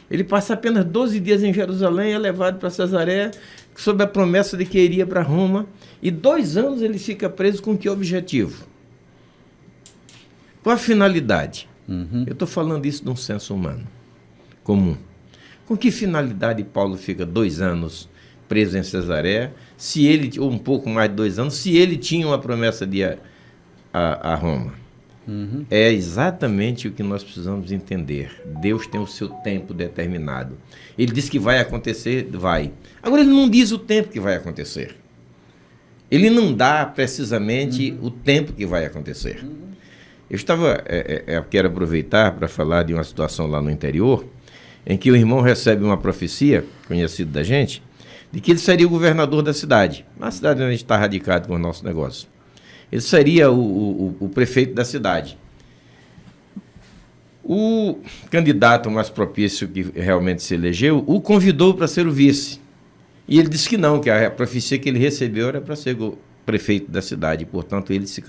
B: Ele passa apenas 12 dias em Jerusalém, é levado para Cesareia, sob a promessa de que iria para Roma. E 2 anos ele fica preso com que objetivo? Qual a finalidade? Eu estou falando isso de um senso humano comum. Com que finalidade Paulo fica 2 anos preso em Cesareia, se ele, ou um pouco mais de 2 anos, se ele tinha uma promessa de ir a Roma? É exatamente o que nós precisamos entender. Deus tem o seu tempo determinado. Ele diz que vai acontecer, vai. Agora ele não diz o tempo que vai acontecer. Ele não dá precisamente o tempo que vai acontecer. Eu quero aproveitar para falar de uma situação lá no interior, em que o irmão recebe uma profecia, conhecido da gente, de que ele seria o governador da cidade, na cidade onde a gente está radicado com o nosso negócio. Ele seria o prefeito da cidade. O candidato mais propício que realmente se elegeu o convidou para ser o vice. E ele disse que não, que a profecia que ele recebeu era para ser prefeito da cidade. Portanto, ele se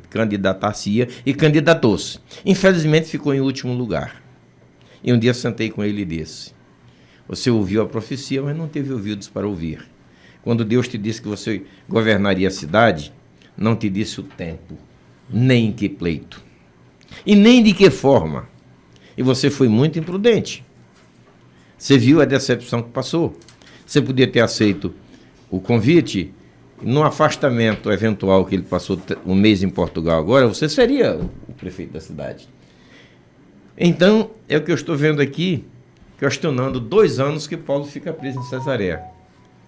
B: candidatar-se-ia e candidatou-se. Infelizmente, ficou em último lugar. E um dia sentei com ele e disse: você ouviu a profecia, mas não teve ouvidos para ouvir. Quando Deus te disse que você governaria a cidade, não te disse o tempo, nem em que pleito, e nem de que forma. E você foi muito imprudente. Você viu a decepção que passou. Você podia ter aceito o convite. No afastamento eventual que ele passou um mês em Portugal agora, você seria o prefeito da cidade. Então, é o que eu estou vendo aqui, questionando 2 anos que Paulo fica preso em Cesareia.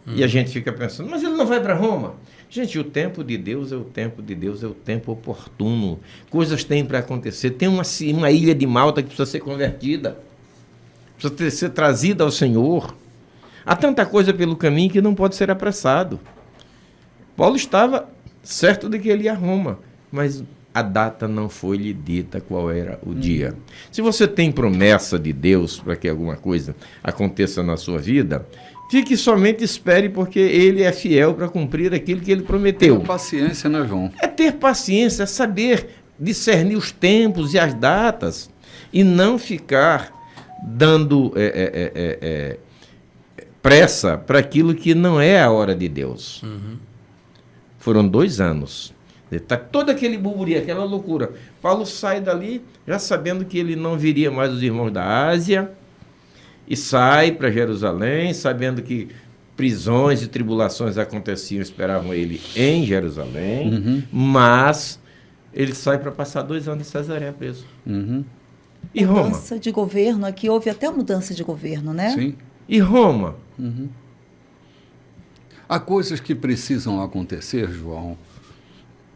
B: E a gente fica pensando, mas ele não vai para Roma? Gente, o tempo de Deus é o tempo de Deus, é o tempo oportuno. Coisas têm para acontecer. Tem uma ilha de Malta que precisa ser convertida. Precisa ser trazida ao Senhor. Há tanta coisa pelo caminho que não pode ser apressado. Paulo estava certo de que ele ia a Roma, mas a data não foi lhe dita qual era o dia. Se você tem promessa de Deus para que alguma coisa aconteça na sua vida, fique somente espere, porque ele é fiel para cumprir aquilo que ele prometeu.
A: Ter paciência, né, João?
B: É ter paciência, é saber discernir os tempos e as datas e não ficar dando pressa para aquilo que não é a hora de Deus. Foram 2 anos. Está todo aquele burburinho, aquela loucura. Paulo sai dali já sabendo que ele não viria mais os irmãos da Ásia e sai para Jerusalém, sabendo que prisões e tribulações aconteciam, esperavam ele em Jerusalém, mas ele sai para passar 2 anos em Cesareia preso. E Roma?
D: Mudança de governo, aqui houve até mudança de governo, né?
A: Sim.
B: E Roma?
A: Há coisas que precisam acontecer, João,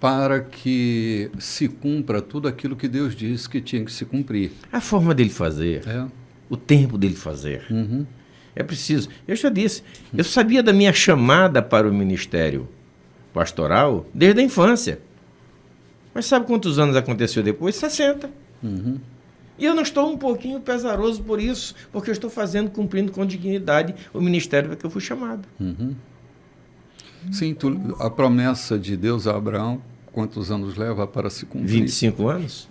A: para que se cumpra tudo aquilo que Deus disse que tinha que se cumprir.
B: A forma dele fazer, o tempo dele fazer. É preciso. Eu já disse, eu sabia da minha chamada para o ministério pastoral desde a infância. Mas sabe quantos anos aconteceu depois? 60. E eu não estou um pouquinho pesaroso por isso, porque eu estou cumprindo com dignidade o ministério para que eu fui chamado.
A: Sim, a promessa de Deus a Abraão, quantos anos leva para se cumprir?
B: 25 anos?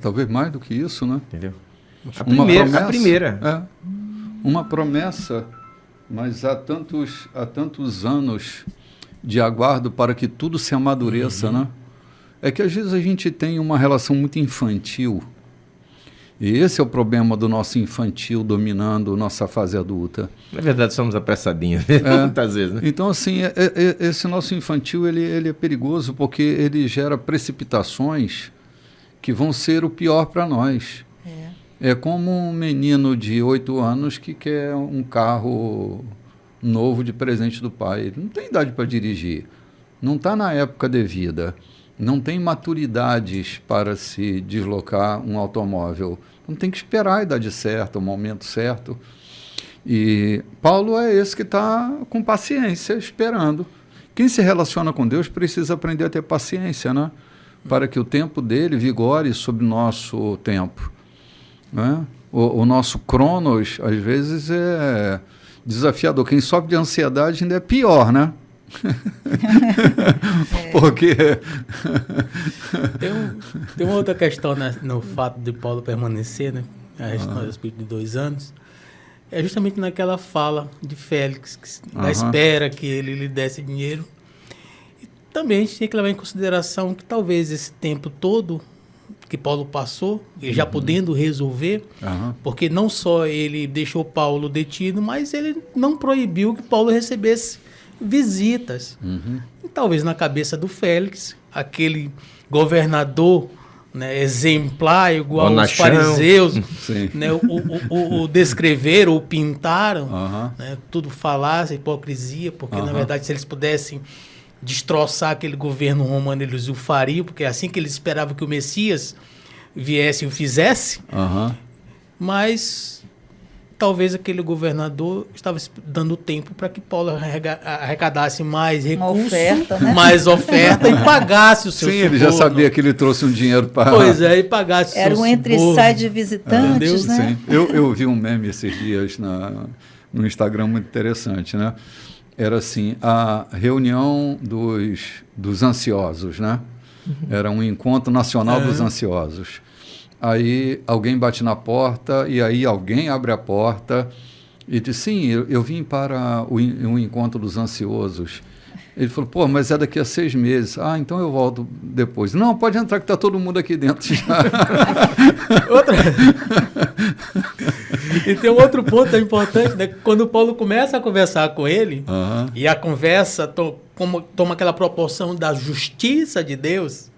A: Talvez mais do que isso, né?
B: Entendeu? A primeira.
A: Uma promessa, mas há tantos anos de aguardo para que tudo se amadureça, né? É que às vezes a gente tem uma relação muito infantil. E esse é o problema do nosso infantil dominando nossa fase adulta.
B: Na verdade, somos apressadinhos, muitas vezes, né?
A: Então, assim, esse nosso infantil, ele é perigoso porque ele gera precipitações que vão ser o pior para nós. É como um menino de 8 anos que quer um carro novo de presente do pai. Ele não tem idade para dirigir, não está na época devida, não tem maturidades para se deslocar um automóvel. Então tem que esperar a idade certa, o momento certo. E Paulo é esse que está com paciência, esperando. Quem se relaciona com Deus precisa aprender a ter paciência, né? Para que o tempo dele vigore sobre o nosso tempo. Né? O nosso cronos, às vezes, é desafiador. Quem sofre de ansiedade ainda é pior, né? Porque
C: tem uma outra questão, né, no fato de Paulo permanecer, né, a respeito de 2 anos, é justamente naquela fala de Félix, da espera que ele lhe desse dinheiro. E também a gente tem que levar em consideração que talvez esse tempo todo que Paulo passou, ele já podendo resolver, porque não só ele deixou Paulo detido, mas ele não proibiu que Paulo recebesse visitas. E talvez na cabeça do Félix, aquele governador, né, exemplar, igual os fariseus, né, o descreveram, o pintaram, né, tudo falácia, hipocrisia, porque na verdade se eles pudessem destroçar aquele governo romano, eles o fariam, porque é assim que eles esperavam que o Messias viesse e o fizesse. Mas talvez aquele governador estava dando tempo para que Paulo arrecadasse mais recursos, mais oferta e pagasse o seu
A: suborno. Ele já sabia que ele trouxe um dinheiro para...
C: Pois é, e pagasse o seu suborno.
D: Era um entre e sai de visitantes, né?
A: Sim. Eu vi um meme esses dias no Instagram muito interessante, né? era assim, a reunião dos ansiosos, né? Era um encontro nacional dos ansiosos. Aí alguém bate na porta e aí alguém abre a porta e diz, sim, eu vim para um encontro dos ansiosos. Ele falou, pô, mas é daqui a 6 meses. Ah, então eu volto depois. Não, pode entrar que está todo mundo aqui dentro já.
E: E tem um outro ponto importante, né? Quando Paulo começa a conversar com ele, e a conversa toma aquela proporção da justiça de Deus,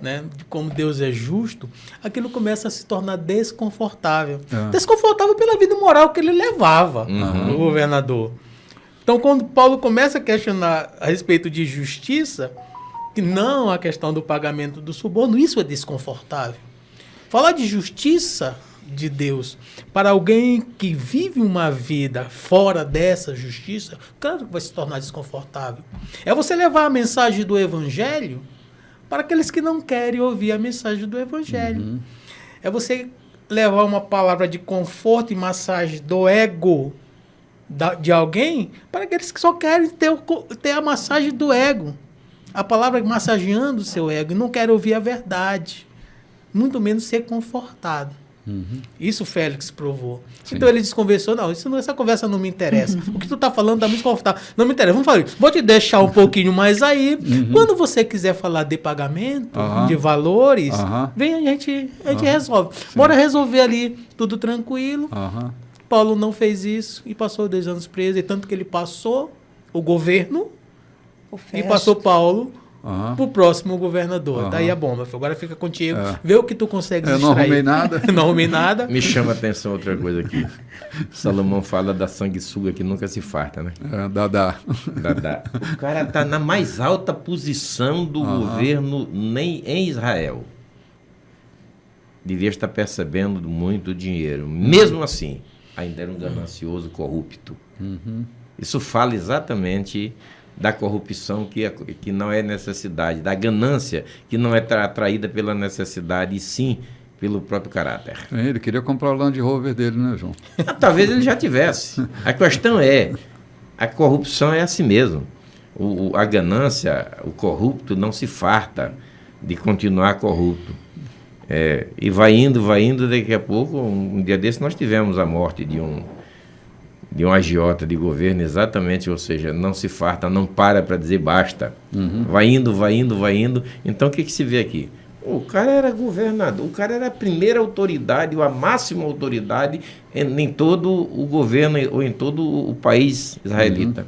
E: né? De como Deus é justo, aquilo começa a se tornar desconfortável. Desconfortável pela vida moral que ele levava, o governador. Então, quando Paulo começa a questionar a respeito de justiça, que não a questão do pagamento do suborno, isso é desconfortável. Falar de justiça de Deus para alguém que vive uma vida fora dessa justiça, claro que vai se tornar desconfortável. É você levar a mensagem do Evangelho para aqueles que não querem ouvir a mensagem do Evangelho. É você levar uma palavra de conforto e massagem do ego de alguém para aqueles que só querem ter a massagem do ego. A palavra massageando o seu ego e não querem ouvir a verdade. Muito menos ser confortado. Isso Félix provou. Sim. Então ele desconversou, não, essa conversa não me interessa. O que tu tá falando tá muito confortável. Não me interessa, vamos falar isso. Vou te deixar um pouquinho mais aí. Quando você quiser falar de pagamento, de valores, vem, a gente resolve. Sim. Bora resolver ali, tudo tranquilo. Paulo não fez isso e passou 2 anos preso. E tanto que ele passou o governo e passou Paulo para o próximo governador. Daí a bomba. Agora fica contigo. Vê o que tu consegue extrair.
A: Não arrumei nada.
E: Não arrumei nada.
B: Me chama a atenção outra coisa aqui. Salomão fala da sanguessuga que nunca se farta, né?
A: Dadá.
B: O cara está na mais alta posição do governo em Israel. Devia estar percebendo muito dinheiro. Mesmo assim, ainda era um ganancioso corrupto. Isso fala exatamente da corrupção que não é necessidade, da ganância que não é atraída pela necessidade, e sim pelo próprio caráter.
A: Ele queria comprar o Land Rover dele, né, João?
B: Talvez ele já tivesse. A questão a corrupção é assim mesmo. A ganância, o corrupto não se farta de continuar corrupto. E vai indo, daqui a pouco, um dia desse nós tivemos a morte de um agiota de governo, exatamente, ou seja, não se farta, não para dizer basta. Vai indo. Então, o que se vê aqui? O cara era governador, o cara era a primeira autoridade, ou a máxima autoridade em todo o governo, ou em todo o país israelita.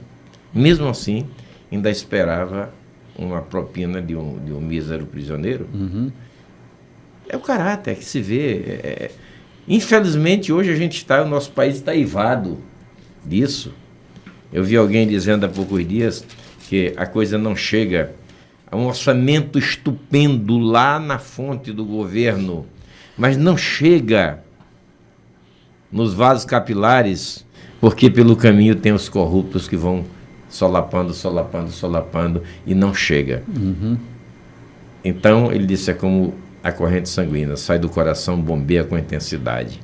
B: Mesmo assim, ainda esperava uma propina de um mísero prisioneiro. É o caráter que se vê. Infelizmente, hoje o nosso país está eivado disso. Eu vi alguém dizendo há poucos dias que a coisa não chega a um orçamento estupendo lá na fonte do governo, mas não chega nos vasos capilares, porque pelo caminho tem os corruptos que vão solapando e não chega. Então, ele disse, é como a corrente sanguínea, sai do coração, bombeia com intensidade,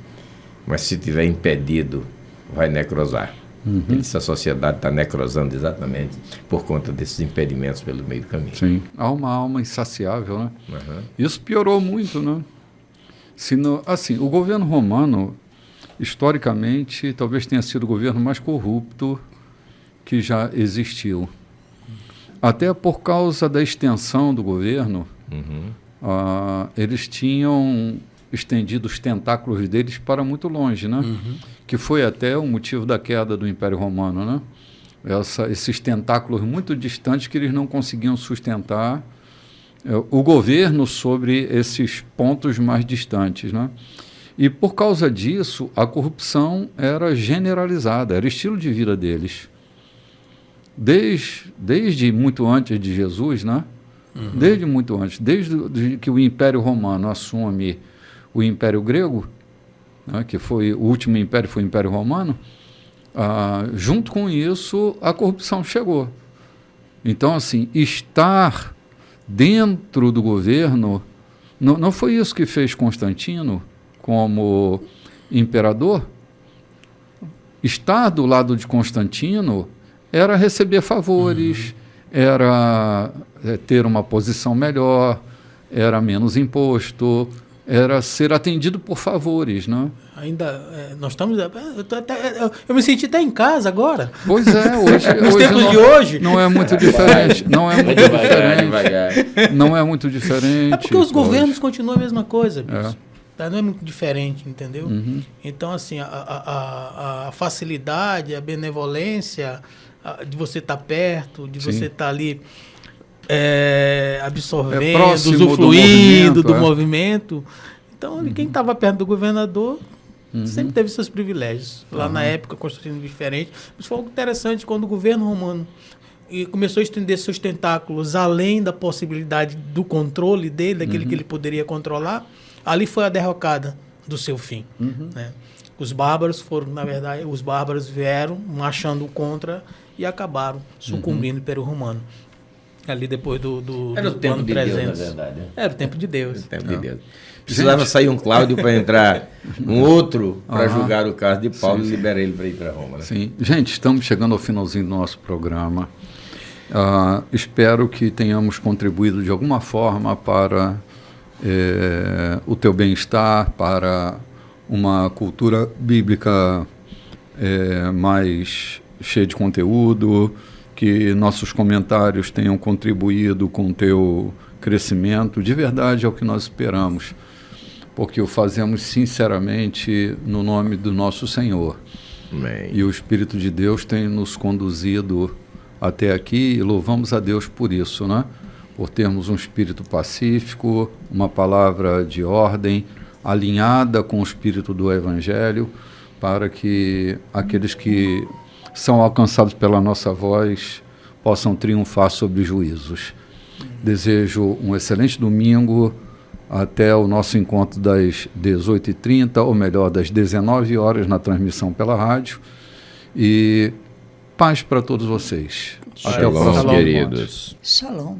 B: mas se tiver impedido, vai necrosar. Ele disse, a sociedade está necrosando exatamente por conta desses impedimentos pelo meio do caminho.
A: Sim, há uma alma insaciável, né? Isso piorou muito, né? Assim, o governo romano, historicamente, talvez tenha sido o governo mais corrupto que já existiu. Até por causa da extensão do governo, eles tinham estendido os tentáculos deles para muito longe, né? Que foi até o motivo da queda do Império Romano, né? Esses tentáculos muito distantes que eles não conseguiam sustentar o governo sobre esses pontos mais distantes, né? E por causa disso, a corrupção era generalizada, era estilo de vida deles. Desde muito antes de Jesus, né? Desde muito antes, desde que o Império Romano assume o Império Grego, né, que foi o último império, foi o Império Romano, junto com isso a corrupção chegou. Então, assim, estar dentro do governo, não foi isso que fez Constantino como imperador? Estar do lado de Constantino era receber favores, era ter uma posição melhor, era menos imposto, era ser atendido por favores, né?
E: Ainda, nós estamos... Eu me senti até em casa agora.
A: Pois é, hoje...
E: Nos tempos de hoje.
A: Não é muito diferente. Não é muito diferente.
B: Devagar.
A: Não é muito diferente.
E: É porque os
A: hoje.
E: governos continuam a mesma coisa, bicho. Tá? Não é muito diferente, entendeu? Então, assim, a facilidade, a benevolência de você estar perto, de você estar ali absorvendo, usufruindo do movimento. Então, quem estava perto do governador sempre teve seus privilégios. Lá na época, construindo diferente. Mas foi algo interessante quando o governo romano começou a estender seus tentáculos além da possibilidade do controle dele, daquele que ele poderia controlar. Ali foi a derrocada do seu fim. Né? Os bárbaros foram, na verdade, os bárbaros vieram marchando contra e acabaram sucumbindo para o romano. Ali depois do
B: Era o tempo
E: ano
B: de
E: 300.
B: Deus, na verdade.
E: Era o tempo de Deus.
B: O tempo de Deus. Precisava sair um Cláudio para entrar um outro para julgar o caso de Paulo e liberar ele para ir para Roma. Né?
A: Sim. Gente, estamos chegando ao finalzinho do nosso programa. Espero que tenhamos contribuído de alguma forma para o teu bem-estar, para uma cultura bíblica mais cheia de conteúdo, que nossos comentários tenham contribuído com o teu crescimento. De verdade é o que nós esperamos, porque o fazemos sinceramente no nome do nosso Senhor.
B: Amém.
A: E o Espírito de Deus tem nos conduzido até aqui e louvamos a Deus por isso, né? Por termos um espírito pacífico, uma palavra de ordem, alinhada com o espírito do Evangelho, para que aqueles que são alcançados pela nossa voz possam triunfar sobre juízos. Desejo um excelente domingo, até o nosso encontro das 18h30, ou melhor, das 19 horas na transmissão pela rádio. E paz para todos vocês. Até o próximo encontro.
B: Queridos.
D: Shalom.